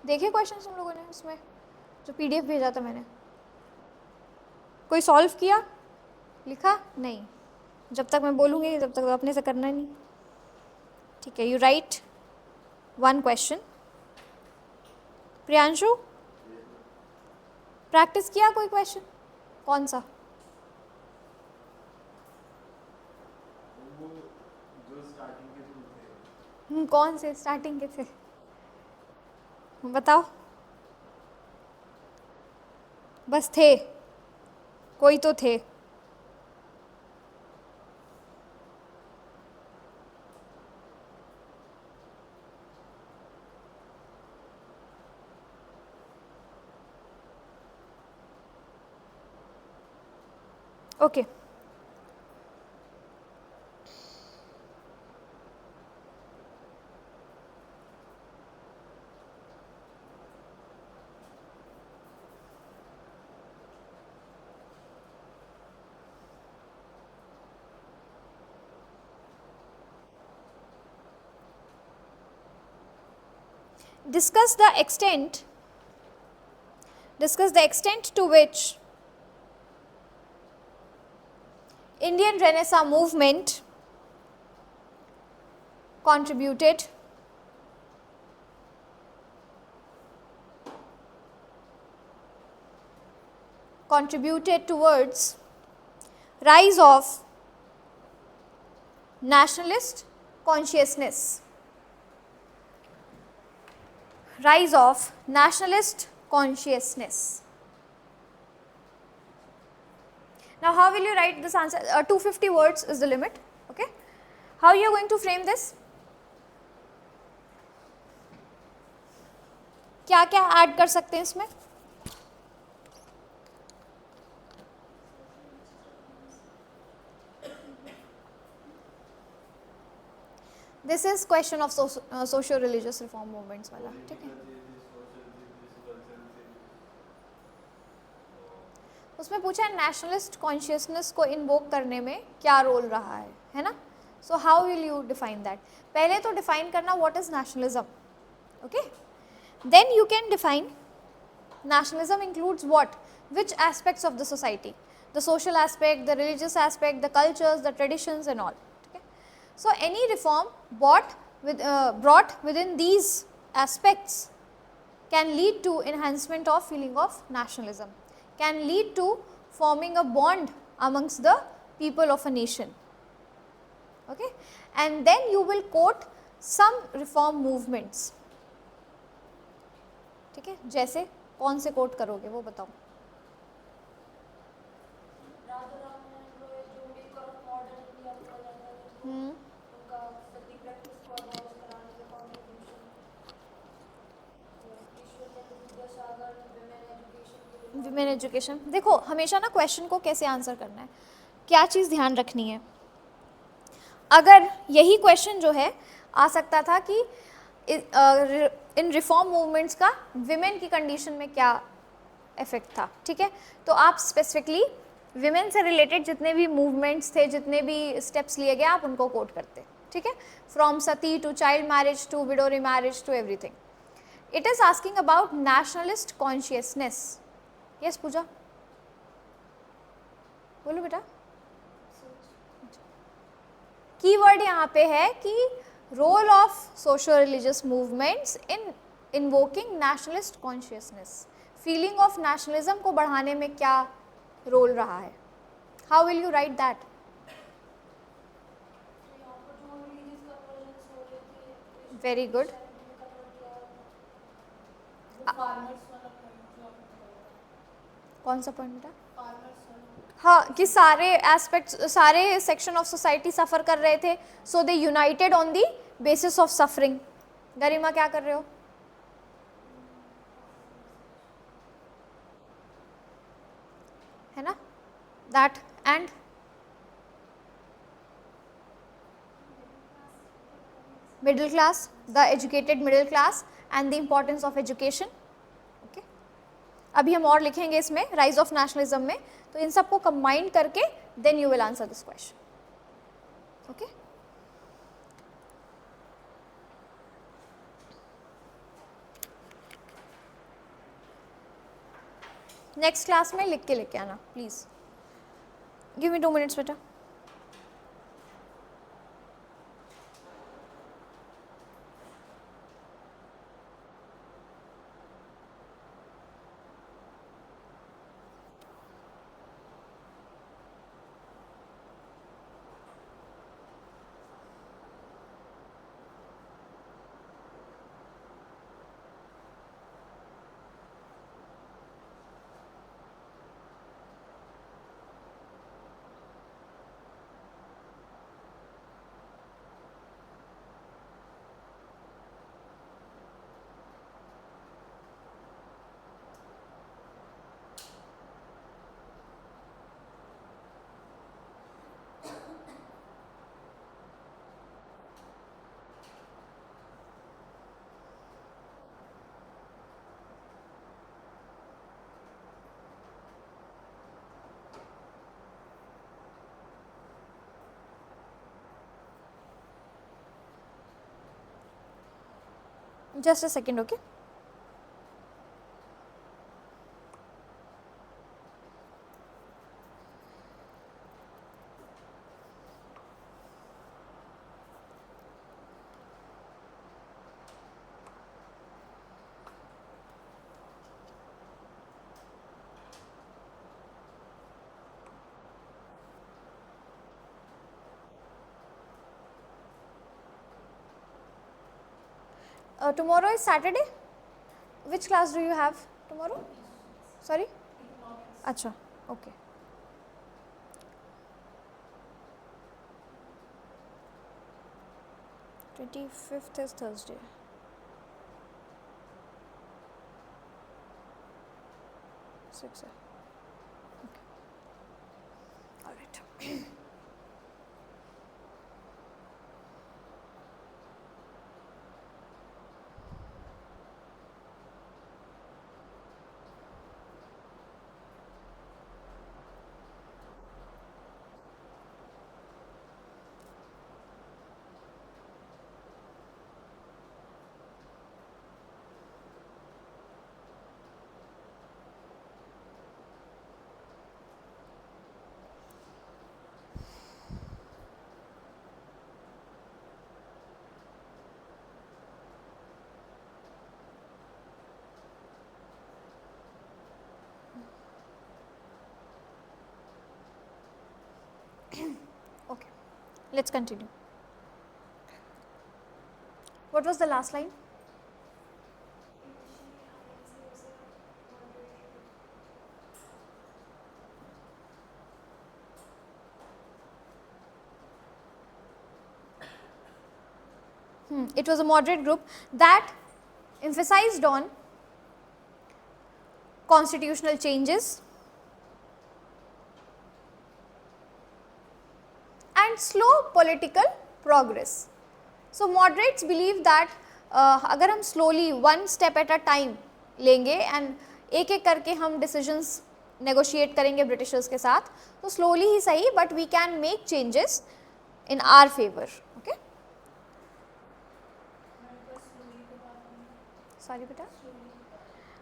देखे question तुम लोगों ने उसमें जो PDF भेजा था मैंने? कोई सॉल्व किया, लिखा? नहीं, जब तक मैं बोलूँगी जब तक तो अपने से करना ही नहीं। ठीक है, you right 1 question. Priyanshu, practice किया कोई क्वेश्चन? कौन सा? कौन से स्टार्टिंग के थे बताओ? बस थे, कोई तो थे। Okay, discuss the extent to which Indian Renaissance movement contributed towards rise of nationalist consciousness. Rise of nationalist consciousness. Now how will you write this answer? 250 words is the limit. Okay, how you are going to frame this? क्या क्या add कर सकते हैं इसमें? This is question of socio religious reform movements वाला, ठीक है? उसमें पूछा है नेशनलिस्ट कॉन्शियसनेस को इन्वोक करने में क्या रोल रहा है ना? So how will you define that? पहले तो डिफाइन करना what is nationalism, okay? Then you can define nationalism includes what, which aspects of the society, the social aspect, the religious aspect, the cultures, the traditions and all. Okay? So any reform brought within these aspects can lead to enhancement of feeling of nationalism, can lead to forming a bond amongst the people of a nation. Okay? And then you will quote some reform movements. ठीक है, जैसे कौन से coat करोगे वो बताओ? Women education. देखो हमेशा ना क्वेश्चन को कैसे आंसर करना है, क्या चीज़ ध्यान रखनी है। अगर यही क्वेश्चन जो है आ सकता था कि इन रिफॉर्म मूवमेंट्स का विमेन की कंडीशन में क्या इफेक्ट था, ठीक है, तो आप स्पेसिफिकली विमेन से रिलेटेड जितने भी मूवमेंट्स थे, जितने भी स्टेप्स लिए गए, आप उनको कोट करते, ठीक है, from sati to child marriage to widow remarriage to everything. It is asking about nationalist consciousness. Yes Puja, बोलो बेटा. कीवर्ड यहाँ पे है कि role of socio religious movements in invoking nationalist consciousness. Feeling of nationalism को बढ़ाने में क्या रोल रहा है. How will you write that? Very good. कौन सा पॉइंट बेटा? हाँ, कि सारे एस्पेक्ट्स, सारे सेक्शन ऑफ सोसाइटी सफ़र कर रहे थे, so they united on the basis of suffering. Garima क्या कर रहे हो? है ना, that and middle class, the educated middle class and the importance of education. Okay, अभी हम और लिखेंगे इसमें राइज ऑफ नेशनलिज्म में, तो इन सबको कंबाइन करके then you will answer this question. Okay, next class में लिख के लेके आना प्लीज़. गिव मी 2 minutes बेटा. Just a second, okay? Tomorrow is Saturday. Which class do you have tomorrow? Sorry? Acha, okay. Twenty-fifth is Thursday. Six. Okay. All right. Okay, let's continue. What was the last line? It was a moderate group that emphasized on constitutional changes and slow political progress. So moderates believe that अगर हम slowly one step at a time लेंगे and एक एक करके हम decisions negotiate करेंगे Britishers के साथ, तो slowly ही सही, but we can make changes in our favor. Okay? Sorry बेटा.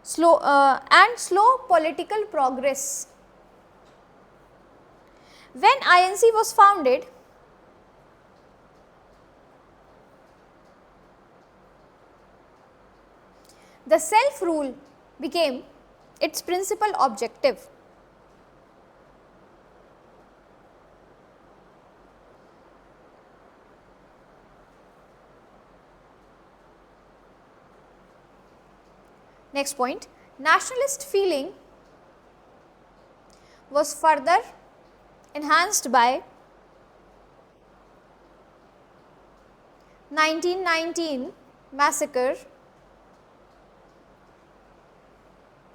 Slow political progress. When INC was founded, the self-rule became its principal objective. Next point, nationalist feeling was further enhanced by 1919 massacre,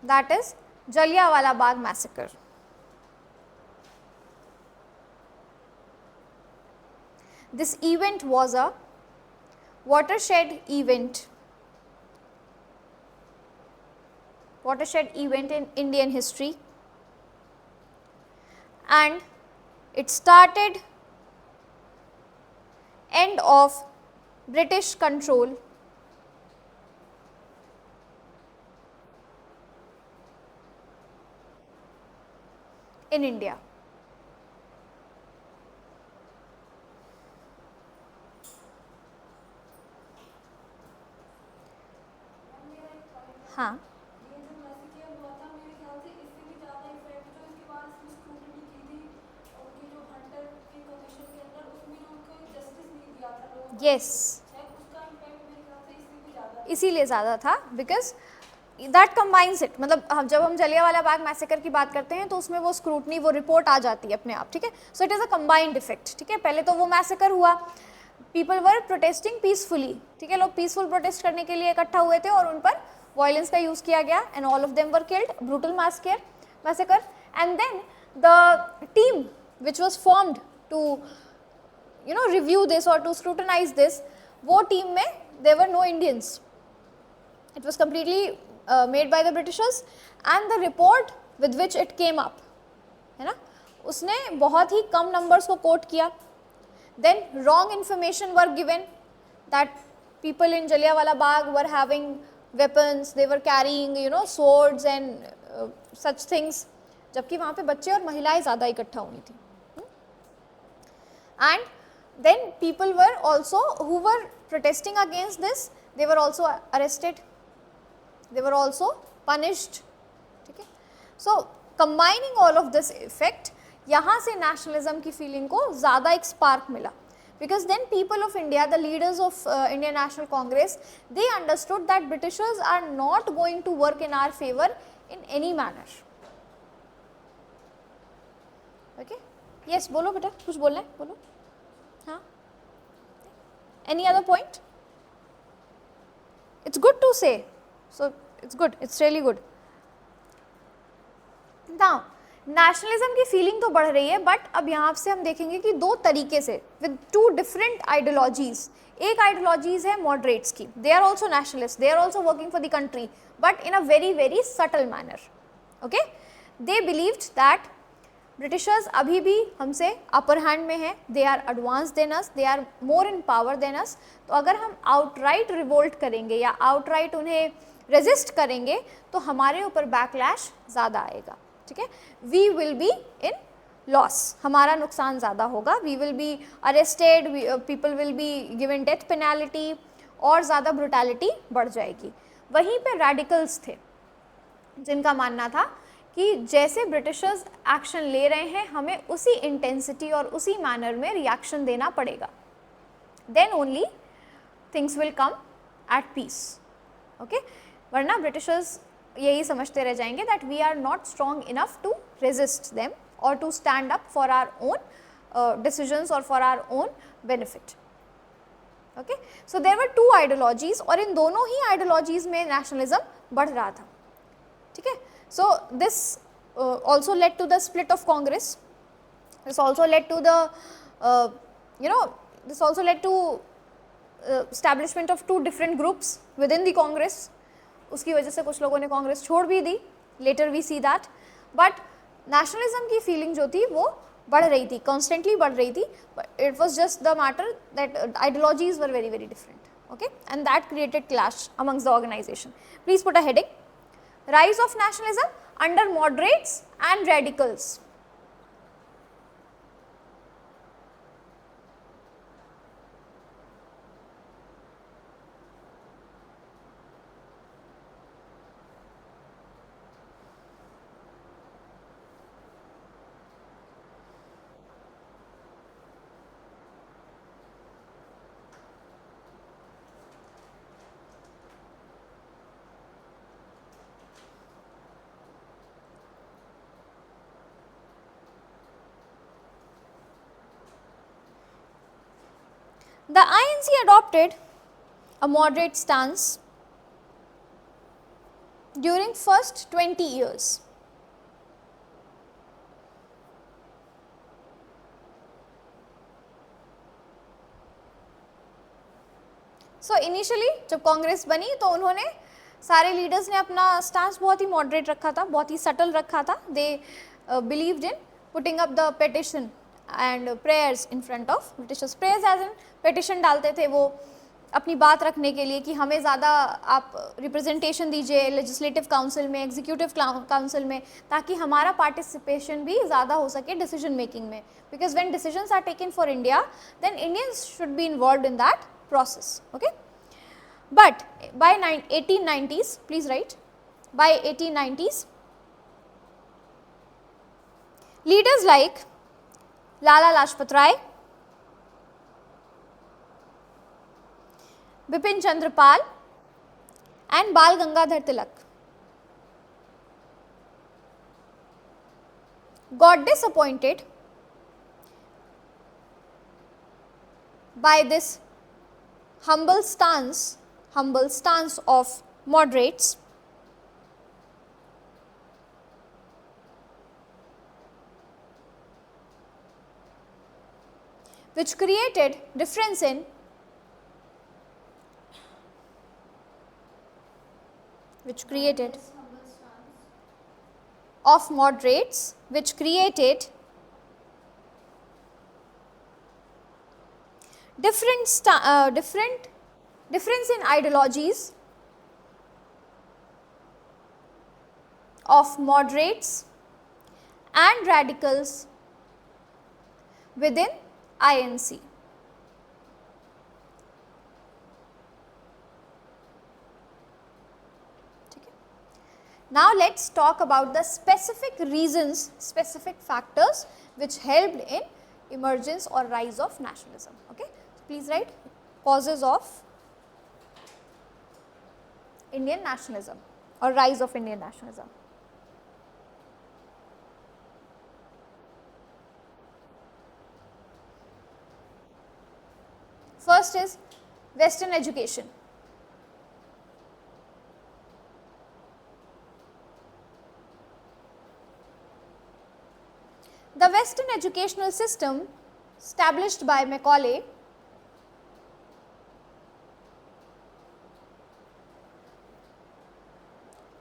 that is Jallianwala Bagh massacre. This event was a watershed event in Indian history, and it started end of British control in India. हाँ, yes, इसीलिए ज़्यादा था, because that combines it, मतलब जब हम Jallianwala Bagh massacre की बात करते हैं तो उसमें वो स्क्रूटनी, वो रिपोर्ट आ जाती है अपने आप, ठीक है. So it is a combined effect, ठीक है. पहले तो वो मैसेकर हुआ, पीपल वर प्रोटेस्टिंग पीसफुली, ठीक है, लोग पीसफुल प्रोटेस्ट करने के लिए इकट्ठा हुए थे और उन पर वायलेंस का यूज़ किया गया, and all of them were killed, brutal massacre. And then the team which was formed to review this or to scrutinize this, वो टीम में there were no Indians. It was completely made by the Britishers, and the report with which it came up, है ना, उसने बहुत ही कम numbers को quote किया. Then wrong information were given that people in Jallianwala Bagh were having weapons, they were carrying swords and such things, जबकि वहाँ पे बच्चे और महिलाएं ज़्यादा इकट्ठा हुई थी. And then people were also, who were protesting against this, they were also arrested, they were also punished, ठीक है. So combining all of this effect, यहाँ से nationalism की feeling को ज़्यादा एक spark मिला, because then people of India, the leaders of Indian National Congress, they understood that Britishers are not going to work in our favor in any manner. Okay? Yes, बोलो बेटा, कुछ बोलना है, बोलो. हाँ, any other point? It's good to say, so it's good, it's really good. Now, nationalism की feeling तो बढ़ रही है, but अब यहाँ से हम देखेंगे कि दो तरीके से, with two different ideologies. एक ideologies है moderates की, they are also nationalists, they are also working for the country, but in a very very subtle manner. Okay, they believed that britishers अभी भी हमसे अपर हैंड में है, they are advance than us, they are more in power than us. तो अगर हम outright revolt करेंगे या आउटराइट उन्हें रेजिस्ट करेंगे तो हमारे ऊपर बैकलैश ज़्यादा आएगा, ठीक है. We will be in loss, हमारा नुकसान ज़्यादा होगा, we will be arrested, people will be given death penalty, और ज़्यादा ब्रुटैलिटी बढ़ जाएगी. वहीं पे रेडिकल्स थे जिनका मानना था कि जैसे ब्रिटिशर्स एक्शन ले रहे हैं हमें उसी इंटेंसिटी और उसी मैनर में रिएक्शन देना पड़ेगा, then only things will come at peace. Okay, वरना ब्रिटिशर्स यही समझते रह जाएंगे that we are not strong enough to resist them और to stand up for our own decisions और for our own benefit. Okay, so there were two ideologies और इन दोनों ही आइडियोलॉजीज में नेशनलिज्म बढ़ रहा था, ठीक है. So this also led to the split of Congress. This also led to the this also led to establishment of two different groups within the Congress. उसकी वजह से कुछ लोगों ने कांग्रेस छोड़ भी दी, later we see that. But nationalism की feeling जो थी वो बढ़ रही थी, constantly बढ़ रही थी. But it was just the matter that ideologies were very very different. Okay, and that created clash amongst the organization. Please put a heading. Rise of nationalism under moderates and radicals. The INC adopted a moderate stance during first 20 years. So initially जब कांग्रेस बनी तो उन्होंने सारे leaders ने अपना stance बहुत ही moderate रखा था, बहुत ही सटल रखा था. They believed in putting up the petition and prayers in front of britishers. Prayers as in petition डालते थे वो अपनी बात रखने के लिए कि हमें ज़्यादा आप रिप्रेजेंटेशन दीजिए लेजिस्लेटिव काउंसिल में, एग्जीक्यूटिव काउंसिल में, ताकि हमारा पार्टिसिपेशन भी ज़्यादा हो सके डिसीजन मेकिंग में, because when decisions are taken for India then Indians should be involved in that process. Okay, but by 1890s, please write, by 1890s, leaders like Lala Lajpat Rai, Bipin Chandra Pal and Bal Gangadhar Tilak got disappointed by this humble stance of moderates, which created difference in of moderates, which created difference in ideologies of moderates and radicals within INC. Now let's talk about the specific reasons, specific factors which helped in emergence or rise of nationalism. Okay, so please write causes of Indian nationalism or rise of Indian nationalism. First is Western education. The Western educational system established by Macaulay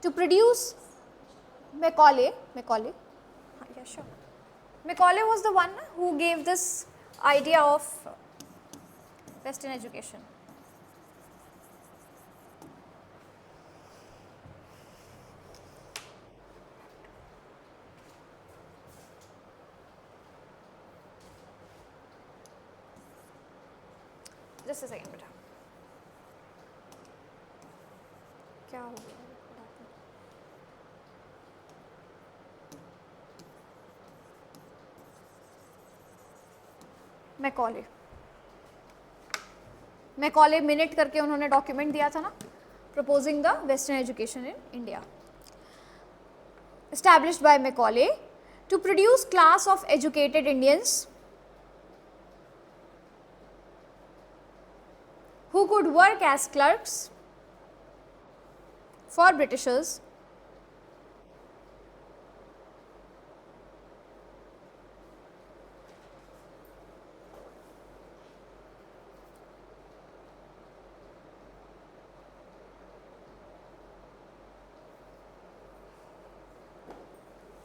to produce Macaulay was the one who gave this idea of Western education. Just a second, beta. क्या हो गया? Macaulay minute करके उन्होंने document दिया था ना, proposing the western education in India, established by Macaulay to produce class of educated Indians who could work as clerks for Britishers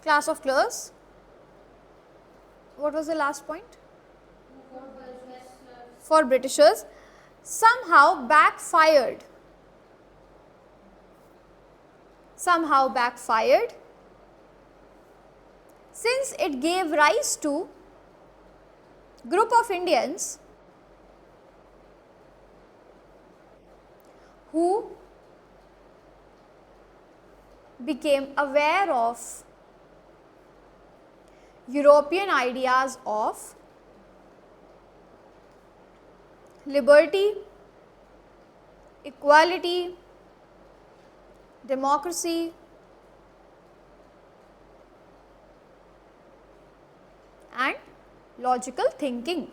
class of clerks. What was the last point? For Britishers somehow backfired. Since it gave rise to group of Indians who became aware of European ideas of liberty, equality, democracy, and logical thinking.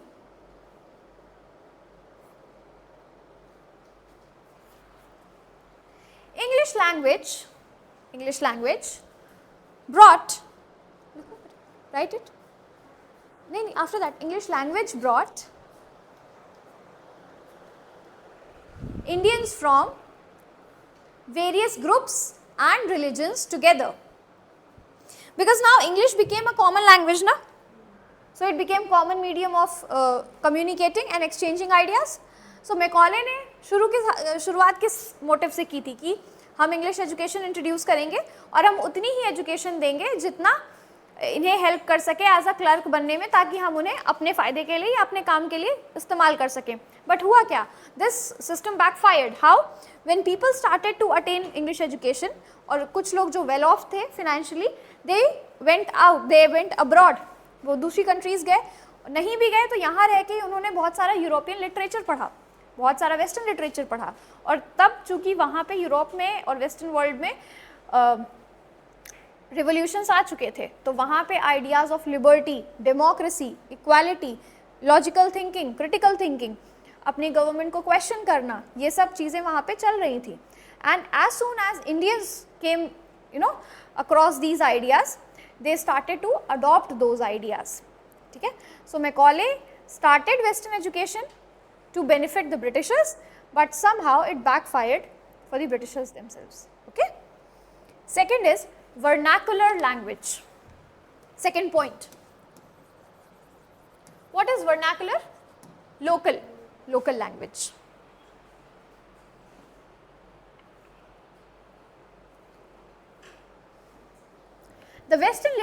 English language brought, write it, after that, English language brought Indians from various groups and religions together, because now English became a common language, na? So it became common medium of communicating and exchanging ideas. So Macaulay ने शुरुआत किस motive से की थी कि हम English education introduce करेंगे और हम उतनी ही एजुकेशन देंगे जितना इन्हें हेल्प कर सके एज अ क्लर्क बनने में, ताकि हम उन्हें अपने फ़ायदे के लिए या अपने काम के लिए इस्तेमाल कर सकें. बट हुआ क्या? This system backfired. How? When people started to attain English education, और कुछ लोग जो वेल ऑफ थे फिनेंशियली, दे वेंट अब्रॉड, वो दूसरी कंट्रीज़ गए. नहीं भी गए तो यहाँ रह के उन्होंने बहुत सारा यूरोपियन लिटरेचर पढ़ा, बहुत सारा वेस्टर्न लिटरेचर पढ़ा. और तब चूँकि वहाँ पे यूरोप में और वेस्टर्न वर्ल्ड में रिवोल्यूशंस आ चुके थे, तो वहाँ पे ideas of liberty, democracy, equality, logical thinking, critical thinking, अपनी गवर्नमेंट को क्वेश्चन करना, ये सब चीज़ें वहाँ पे चल रही थी. And as soon as Indians came across these ideas, they started to adopt those ideas. ठीक है. So Macaulay started western education to benefit the britishers, but somehow it backfired for the britishers themselves. Okay. Second is vernacular language. Second point. What is vernacular? Local language. The Western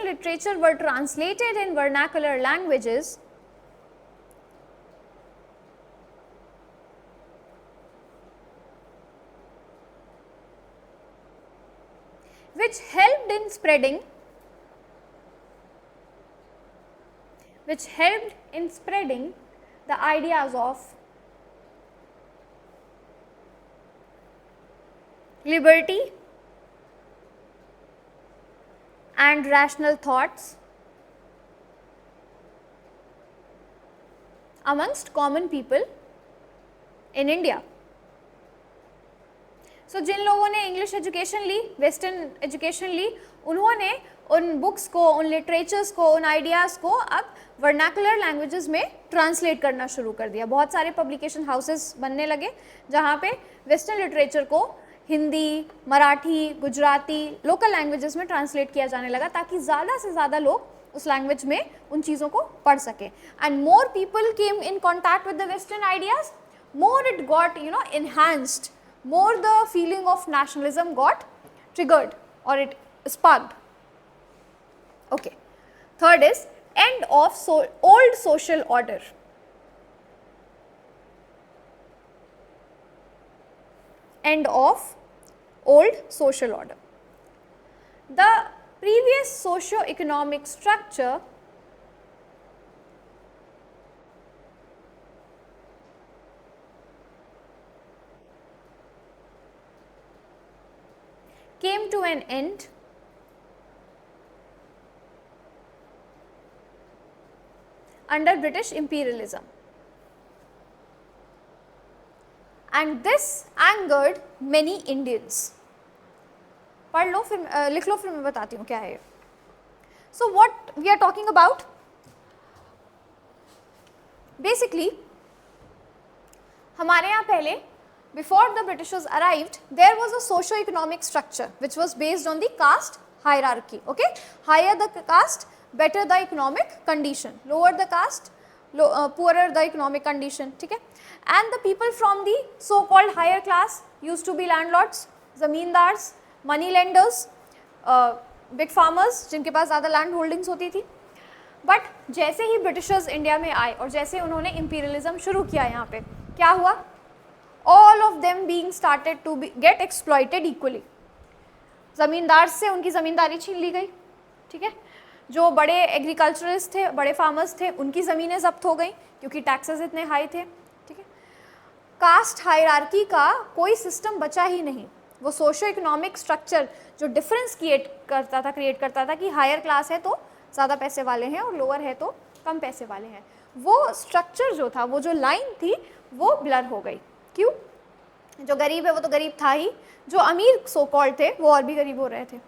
literature were translated in vernacular languages which helped in spreading the ideas of liberty and rational thoughts amongst common people in India. So जिन लोगों ने English education ली, western education ली, उन्होंने उन books को, उन literatures को, उन ideas को अब वर्नाकुलर लैंग्वेजेस में ट्रांसलेट करना शुरू कर दिया. बहुत सारे पब्लिकेशन हाउसेस बनने लगे जहाँ पे वेस्टर्न लिटरेचर को हिंदी, मराठी, गुजराती, लोकल लैंग्वेजेस में ट्रांसलेट किया जाने लगा, ताकि ज़्यादा से ज़्यादा लोग उस लैंग्वेज में उन चीज़ों को पढ़ सकें. And more people came in contact with the western ideas, more it got enhanced, more the feeling of nationalism got triggered or it sparked. Okay. Third is end of old social order. End of old social order. The previous socio-economic structure came to an end under British imperialism, and this angered many Indians. पढ़ लो फिर लिख लो, फिर मैं बताती हूँ क्या है ये. So what we are talking about? Basically हमारे यहाँ पहले, before the Britishers arrived, there was a socio-economic structure which was based on the caste hierarchy. Okay, higher the caste, better the economic condition. Lower the caste, poorer the economic condition. ठीक है. And the people from the so-called higher class used to be landlords, zamindars, money lenders, big farmers जिनके पास ज़्यादा land holdings होती थी. But जैसे ही Britishers India में आए और जैसे उन्होंने imperialism शुरू किया यहाँ पे, क्या हुआ? All of them being started to get exploited equally. ज़मींदार से उनकी ज़मींदारी छीन ली गई. ठीक है. जो बड़े एग्रीकल्चरिस्ट थे, बड़े फार्मर्स थे, उनकी ज़मीनें जब्त हो गई क्योंकि टैक्सेस इतने हाई थे. ठीक है. कास्ट हायरार्की का कोई सिस्टम बचा ही नहीं. वो सोशो इकोनॉमिक स्ट्रक्चर जो डिफरेंस क्रिएट करता था कि हायर क्लास है तो ज़्यादा पैसे वाले हैं और लोअर है तो कम पैसे वाले हैं, वो स्ट्रक्चर जो था, वो जो लाइन थी, वो ब्लर हो गई. क्यों? जो गरीब है वो तो गरीब था ही, जो अमीर सो कॉल्ड थे वो और भी गरीब हो रहे थे.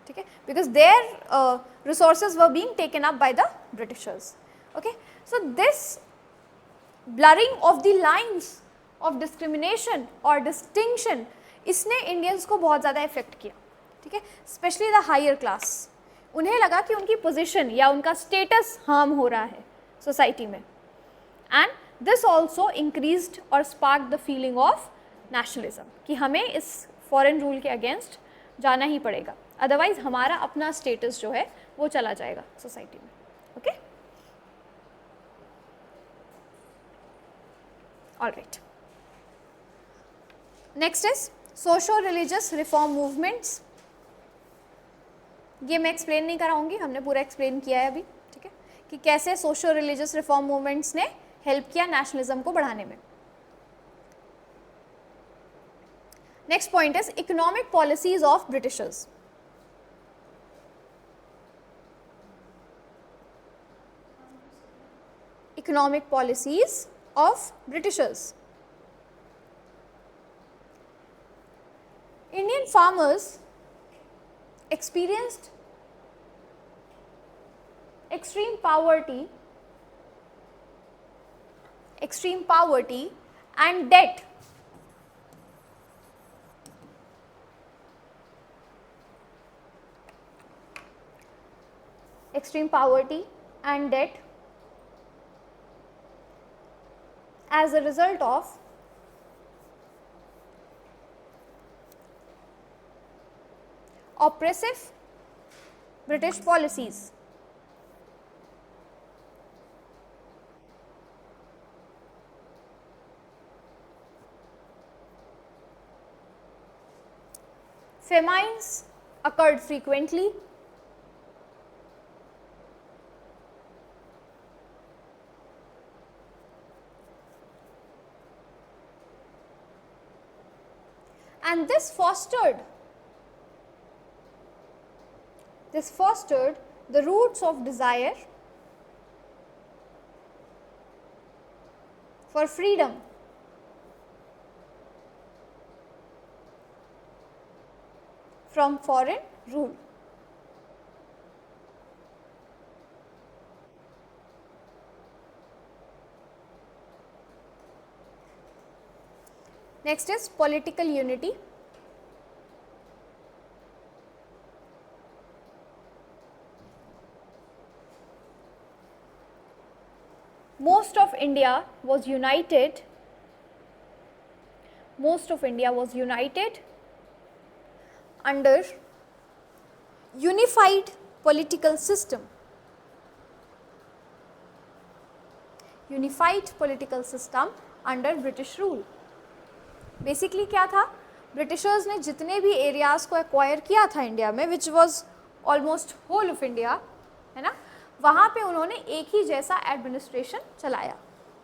ठीक है. Because their resources were being taken up by the britishers. Okay. So this blurring of the lines of discrimination और डिस्टिंक्शन, इसने इंडियंस को बहुत ज़्यादा इफेक्ट किया. ठीक है. स्पेशली द हायर क्लास, उन्हें लगा कि उनकी पोजीशन या उनका स्टेटस हार्म हो रहा है सोसाइटी में, एंड दिस ऑल्सो इंक्रीज्ड और spark the feeling of nationalism कि हमें इस फॉरेन रूल के अगेंस्ट जाना ही पड़ेगा, अदरवाइज हमारा अपना स्टेटस जो है वो चला जाएगा सोसाइटी में. Okay, all right. Next is socio religious reform movements. ये मैं एक्सप्लेन नहीं कराऊंगी, हमने पूरा एक्सप्लेन किया है अभी, ठीक है, कि कैसे सोशो रिलीजियस रिफॉर्म मूवमेंट्स ने हेल्प किया नेशनलिज्म को बढ़ाने में. Next point is economic policies of Britishers. Economic policies of Britishers. Indian farmers experienced extreme poverty and debt. Extreme poverty and debt as a result of oppressive British policies. Famines occurred frequently. And this fostered the roots of desire for freedom from foreign rule. Next is political unity. Most of India was united under unified political system. Unified political system under British rule. Basically क्या था, Britishers ने जितने भी areas को acquire किया था India में, which was almost whole of India, है ना, वहाँ पे उन्होंने एक ही जैसा एडमिनिस्ट्रेशन चलाया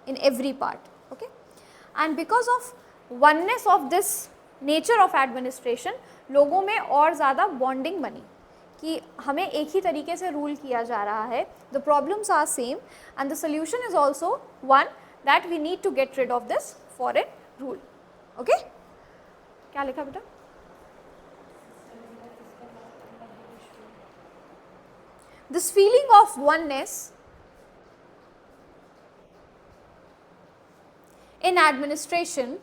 in every part. Okay, and because of oneness of this nature of administration लोगों में और ज़्यादा बॉन्डिंग बनी कि हमें एक ही तरीके से रूल किया जा रहा है. The problems are same and the solution is also one that we need to get rid of this foreign rule. Okay, क्या लिखा बेटा? This feeling of oneness in administration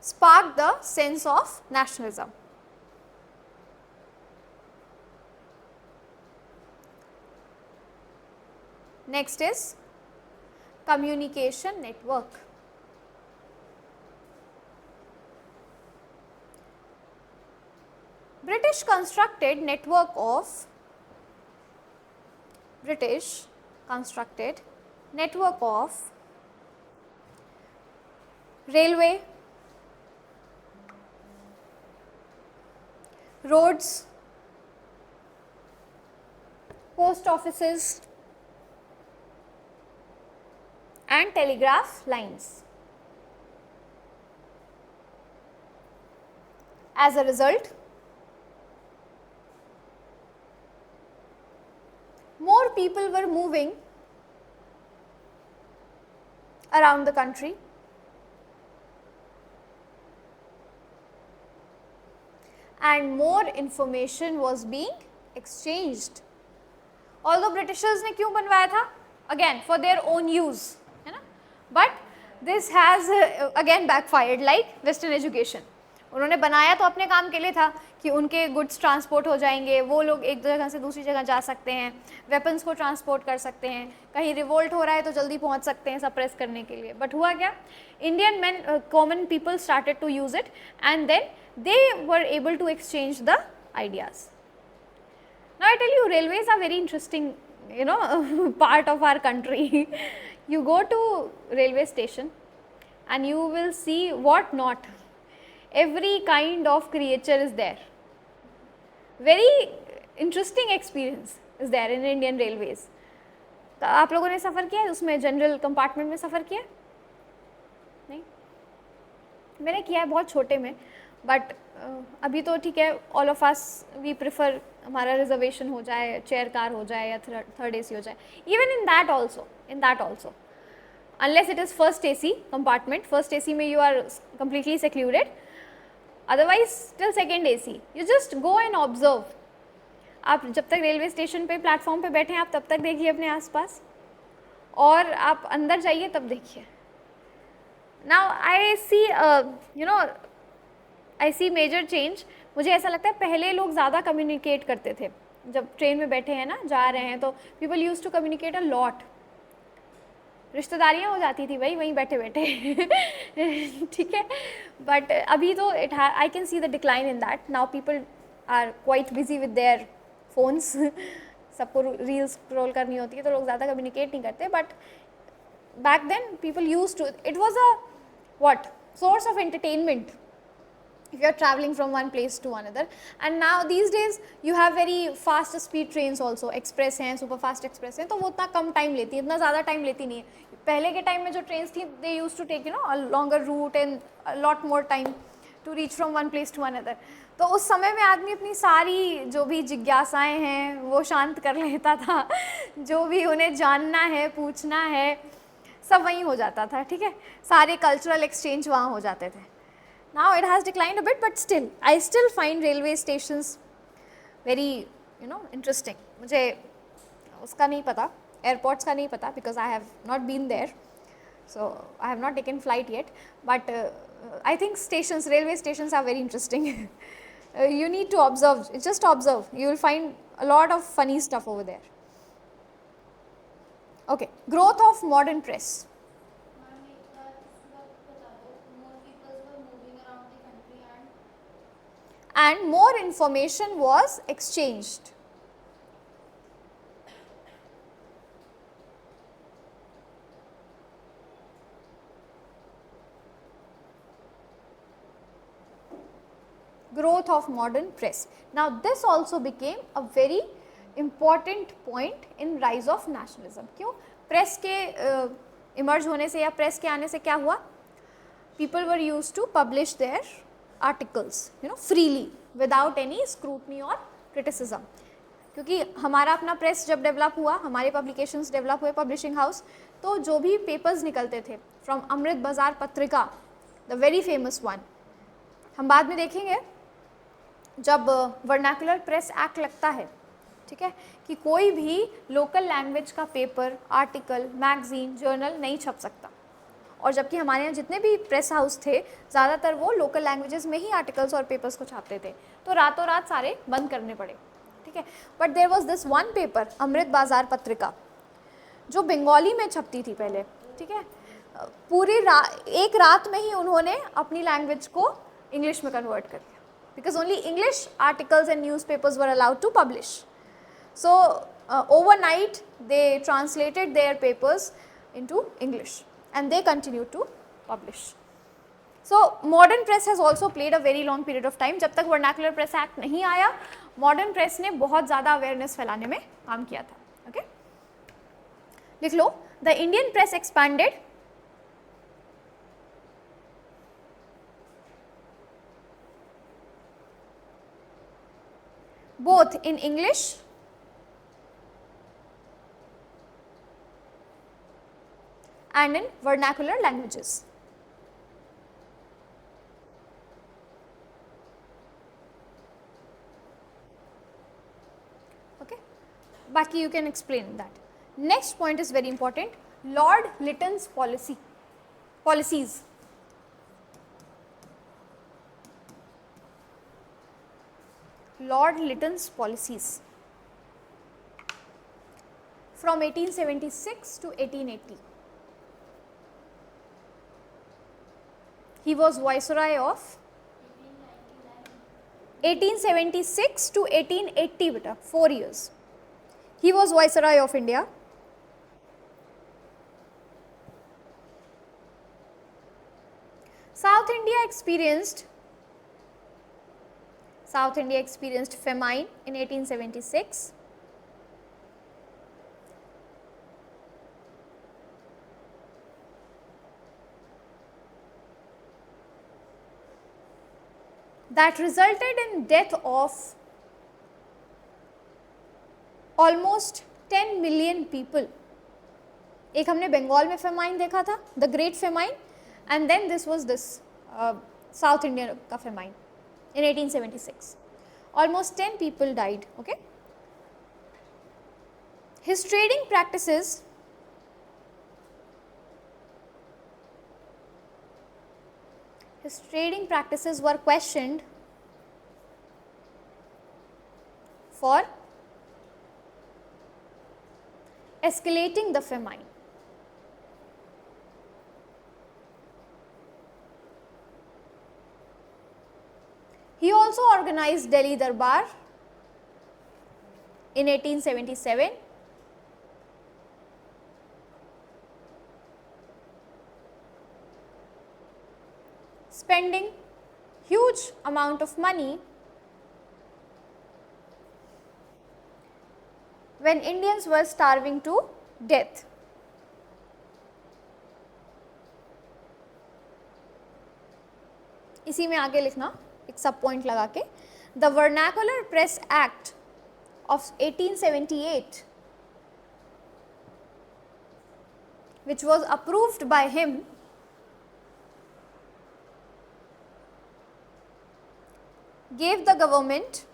sparked the sense of nationalism. Next is communication network. British constructed network of railway, roads, post offices and telegraph lines. As a result, more people were moving around the country, and more information was being exchanged. Although Britishers ने क्यों बनवाया था? Again for their own use, है ना? But this has again backfired like western education. उन्होंने बनाया तो अपने काम के लिए था कि उनके गुड्स ट्रांसपोर्ट हो जाएंगे, वो लोग एक जगह से दूसरी जगह जा सकते हैं, वेपन्स को ट्रांसपोर्ट कर सकते हैं, कहीं रिवोल्ट हो रहा है तो जल्दी पहुंच सकते हैं सप्रेस करने के लिए। बट हुआ क्या, Indian man common people started to use it and then they were able to exchange the ideas. Now I tell you, railways are very interesting, you know, part of our country. You go to railway station and you will see what not. Every kind of creature is there. Very interesting experience is there in Indian railways. तो आप लोगों ने सफ़र किया है उसमें, general compartment में सफ़र किया? नहीं, मैंने किया है बहुत छोटे में, बट अभी तो ठीक है, all of us we prefer हमारा रिजर्वेशन हो जाए, चेयर कार हो जाए या थर्ड एसी हो जाए। Even in that also unless it is first AC compartment, first AC में you are completely secluded, otherwise till second AC you just go and observe. आप जब तक रेलवे स्टेशन पे प्लेटफॉर्म पे बैठे हैं आप तब तक देखिए अपने आसपास, और आप अंदर जाइए तब देखिए। Now I see I see major change. मुझे ऐसा लगता है पहले लोग ज़्यादा कम्युनिकेट करते थे, जब ट्रेन में बैठे हैं ना, जा रहे हैं, तो people use to communicate a lot. रिश्तेदारियाँ हो जाती थी भाई वहीं बैठे बैठे ठीक है, बट अभी तो I can see the decline in that. Now people are quite busy with their phones सबको रील्स स्क्रॉल करनी होती है तो लोग ज़्यादा कम्युनिकेट नहीं करते। But back then people use to, it was a what source of entertainment if you are traveling from one place to another. And now these days you have very fast speed trains also, express हैं, super fast express हैं, तो वो उतना कम time लेती है, इतना ज़्यादा time लेती नहीं है। पहले के टाइम में जो ट्रेन्स थी they used to take a longer route and a lot more time to reach from one place to another. तो उस समय में आदमी अपनी सारी जो भी जिज्ञासाएं हैं वो शांत कर लेता था, जो भी उन्हें जानना है, पूछना है, सब वहीं हो जाता था, ठीक है, सारे कल्चरल एक्सचेंज वहाँ हो जाते थे। Now it has declined a bit, but still I still find railway stations very interesting. मुझे उसका नहीं पता, airports का नहीं पता, because I have not been there, so I have not taken flight yet, but I think stations, railway stations are very interesting. You need to observe, just observe, you will find a lot of funny stuff over there. Okay, growth of modern press. And more information was exchanged. Growth of modern press. Now this also became a very important point in rise of nationalism. क्यों? Press के emerge होने से या press के आने से क्या हुआ? People were used to publish their articles, freely without any scrutiny or criticism. क्योंकि हमारा अपना प्रेस जब डेवलप हुआ, हमारे पब्लिकेशंस डेवलप हुए, पब्लिशिंग हाउस, तो जो भी पेपर्स निकलते थे फ्रॉम अमृत बाजार पत्रिका, द वेरी फेमस वन, हम बाद में देखेंगे जब वर्नाकुलर प्रेस एक्ट लगता है, ठीक है, कि कोई भी लोकल लैंग्वेज का पेपर, आर्टिकल, मैगजीन, जर्नल नहीं छप सकता। और जबकि हमारे यहाँ जितने भी प्रेस हाउस थे ज़्यादातर वो लोकल लैंग्वेजेस में ही आर्टिकल्स और पेपर्स को छापते थे, तो रातों रात सारे बंद करने पड़े, ठीक है। But there was this one paper, Amrita Bazar Patrika, जो बंगाली में छपती थी पहले, ठीक है, पूरी एक रात में ही उन्होंने अपनी लैंग्वेज को इंग्लिश में कन्वर्ट कर दिया, because only English articles and newspapers were allowed to publish. So overnight they translated their papers into English and they continue to publish. So modern press has also played a very long period of time. जब तक vernacular press act नहीं आया, modern press ने बहुत ज़्यादा awareness फैलाने में काम किया था, okay? लिख लो, the Indian press expanded both in English and in vernacular languages. Okay, बाकी you can explain that. Next point is very important, Lord Lytton's policy. policies. Lord Lytton's policies from 1876 to 1880. He was Viceroy of 1876 to 1880, beta, 4 years. He was Viceroy of India. South India experienced famine in 1876. That resulted in death of almost 10 million people. एक हमने बंगाल में famine देखा था, the great famine, and then this was this South India का famine in 1876. Almost 10 people died. Okay. His trading practices were questioned for escalating the famine. He also organized Delhi Darbar in 1877. Spending huge amount of money when Indians were starving to death. इसी में आगे लिखना एक सब point लगा के, the vernacular press act of 1878 which was approved by him gave the government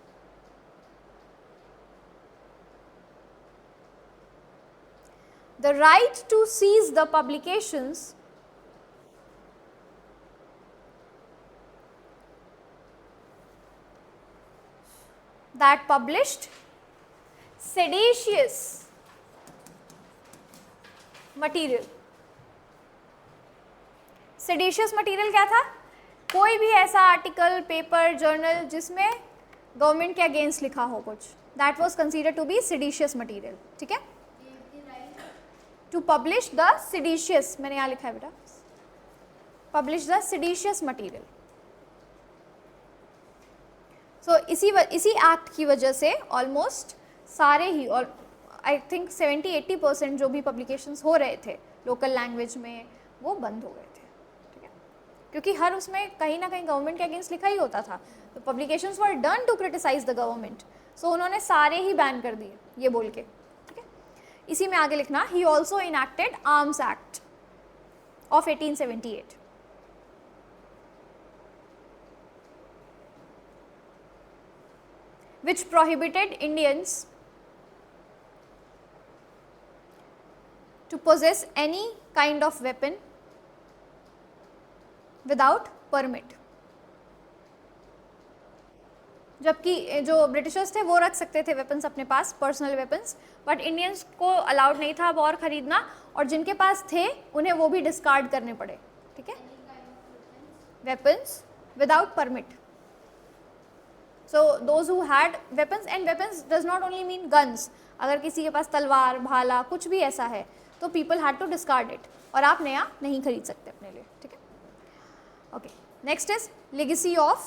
the right to seize the publications that published seditious material. Seditious material क्या था? कोई भी ऐसा आर्टिकल, पेपर, जर्नल जिसमें गवर्नमेंट के अगेंस्ट लिखा हो कुछ, that was considered to be seditious material. ठीक है, टू पब्लिश द सेडिशियस, मैंने यहाँ लिखा है बेटा, पब्लिश द सेडिशियस मटीरियल. सो इसी एक्ट की वजह से ऑलमोस्ट सारे ही, और आई थिंक 70-80% जो भी पब्लिकेशंस हो रहे थे लोकल लैंग्वेज में वो बंद हो गए थे. ठीक है, क्योंकि हर उसमें कहीं ना कहीं गवर्नमेंट के अगेंस्ट लिखा ही होता था. तो publications were done to criticise the government, so उन्होंने सारे ही बैन कर दिए ये बोल के. ठीक है, इसी में आगे लिखना, he also enacted arms act of 1878 which prohibited Indians to possess any kind of weapon without permit. जबकि जो ब्रिटिशर्स थे वो रख सकते थे वेपन्स अपने पास, पर्सनल वेपन्स, बट इंडियंस को अलाउड नहीं था वॉर खरीदना, और जिनके पास थे उन्हें वो भी डिस्कार्ड करने पड़े. ठीक है, weapons without permit. So those who had weapons, and weapons does not only mean guns, अगर किसी के पास तलवार, भाला, कुछ भी ऐसा है तो people had to discard it, और आप नया नहीं खरीद सकते अपने लिए. ठीक है, okay. Next is legacy of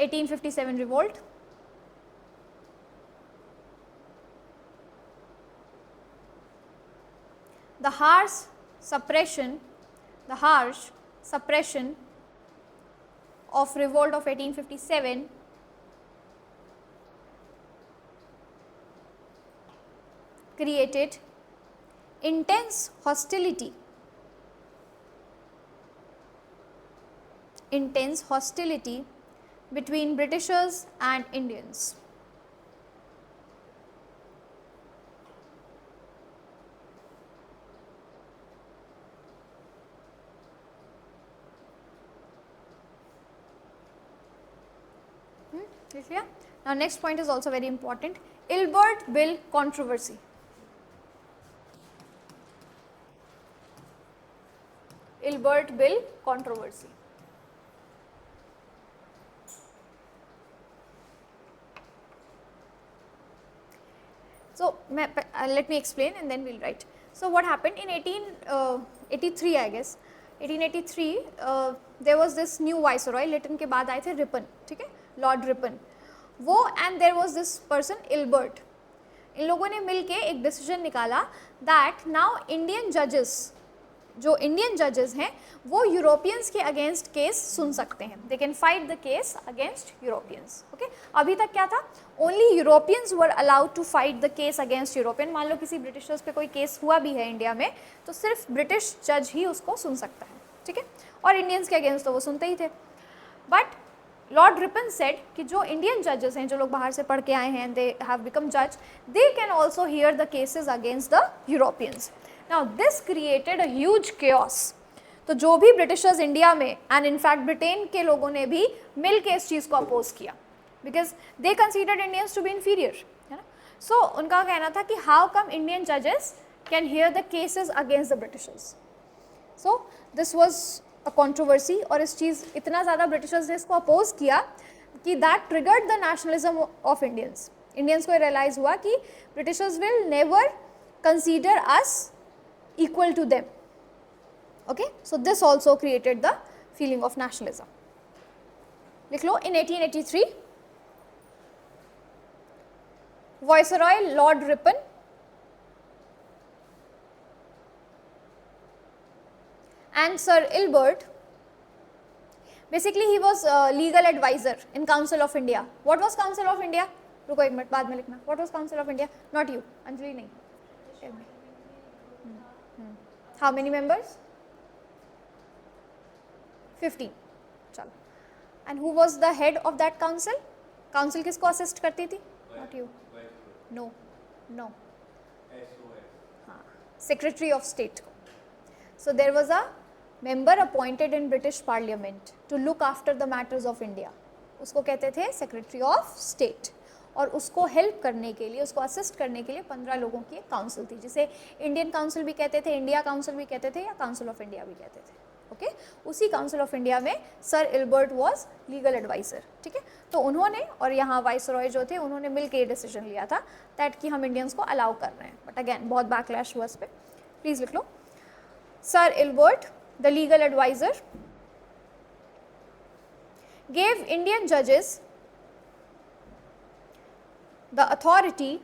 1857 revolt. The harsh suppression of revolt of 1857 created intense hostility between Britishers and Indians. Clear? Now next point is also very important. Ilbert Bill controversy. Ilbert Bill controversy. So let me explain and then we'll write. So what happened in 1883, I guess 1883, there was this new viceroy. Lytton के बाद आए थे Ripon, ठीक है, Lord Ripon, वो, and there was this person Ilbert. इन लोगों ने मिलके एक डिसीजन निकाला दैट नाउ इंडियन जजेस, जो इंडियन जजेस हैं वो यूरोपियंस के अगेंस्ट केस सुन सकते हैं. They can fight the case against Europeans. Okay, अभी तक क्या था, only Europeans were allowed to fight the case against European. मान लो किसी ब्रिटिशर्स पे कोई केस हुआ भी है इंडिया में, तो सिर्फ ब्रिटिश जज ही उसको सुन सकता है, ठीक है, और इंडियंस के अगेंस्ट तो वो सुनते ही थे. बट लॉर्ड रिपन सेड कि जो इंडियन जजेस हैं, जो लोग बाहर से पढ़ के आए हैं, दे हैव बिकम जज, they can also here the cases against the Europeans. Now this created a huge chaos. तो जो भी ब्रिटिशर्स इंडिया में एंड इनफैक्ट ब्रिटेन के लोगों ने भी मिल के इस चीज़ को अपोज किया, because they considered Indians to be inferior, है ना. सो उनका कहना था कि हाउ कम इंडियन जजेस can hear the cases against the Britishers. So this was a controversy, और इस चीज़ इतना ज़्यादा ब्रिटिशर्स ने इसको अपोज किया कि that triggered the nationalism of Indians. Indians को रियलाइज हुआ कि Britishers will never consider us equal to them. Okay, so this also created the feeling of nationalism. लिख लो, in 1883 Viceroy Lord Ripon and Sir Ilbert, basically he was legal advisor in Council of India. What was Council of India? रुको एक minute, बाद में लिखना. What was Council of India? Not you, Anjali नहीं. Tell me. How many members? 15. चलो. And who was the head of that council? Council किसको assist करती थी? Not you. No. No. हाँ. Secretary of State. So there was a member appointed in British Parliament to look after the matters of India. उसको कहते थे Secretary of State. और उसको help करने के लिए, उसको असिस्ट करने के लिए 15 लोगों की एक काउंसिल थी, जिसे इंडियन काउंसिल भी कहते थे, इंडिया काउंसिल भी कहते थे, या काउंसिल ऑफ इंडिया भी कहते थे. ओके, उसी काउंसिल ऑफ इंडिया में sir Ilbert was legal adviser, ठीक है. तो उन्होंने, और यहाँ वाइसरॉय जो थे, उन्होंने मिलकर ये डिसीजन लिया था दैट कि हम इंडियंस को अलाउ कर रहे हैं. बट अगेन बहुत बैकलैश हुआ इस पर. प्लीज़ लिख लो, sir Ilbert the legal adviser gave Indian जजेस the authority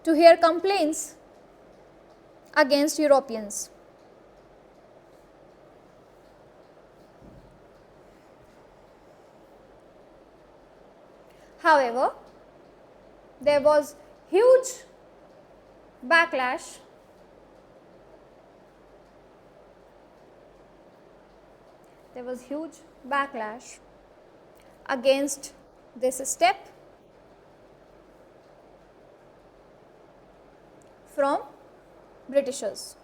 to hear complaints against Europeans. However, there was huge backlash against this step from Britishers.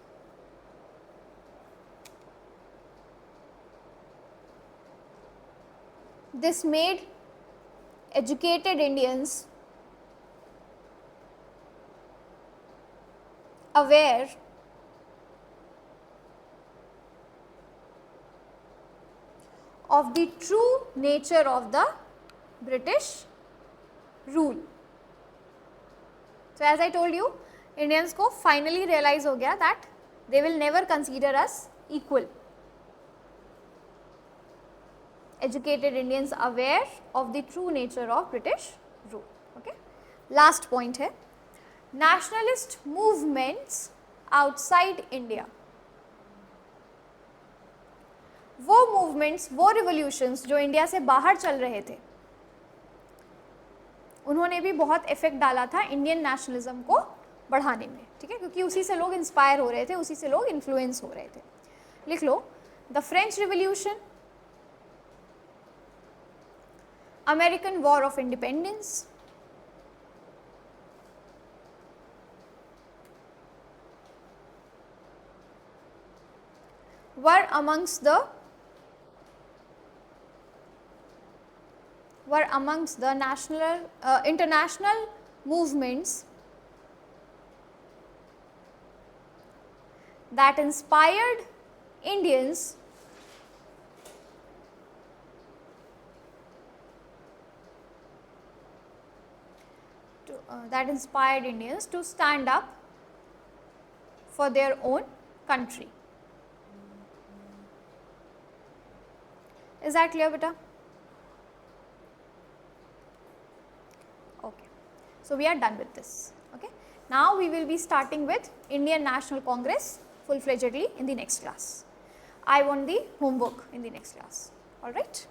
This made educated Indians aware of the true nature of the British rule. So as I told you, Indians को finally realize हो गया that they will never consider us equal. Educated Indians aware of the true nature of British rule. Okay. Last point है nationalist movements outside India. वो movements, वो revolutions जो India से बाहर चल रहे थे, उन्होंने भी बहुत इफेक्ट डाला था इंडियन नेशनलिज्म को बढ़ाने में, ठीक है, क्योंकि उसी से लोग इंस्पायर हो रहे थे, उसी से लोग इन्फ्लुएंस हो रहे थे. लिख लो, the French revolution, American war of independence, were amongst the were amongst the international movements that inspired Indians to stand up for their own country. Is that clear, beta? Okay. So we are done with this. Okay. Now we will be starting with Indian National Congress full-fledgedly in the next class. I want the homework in the next class. All right.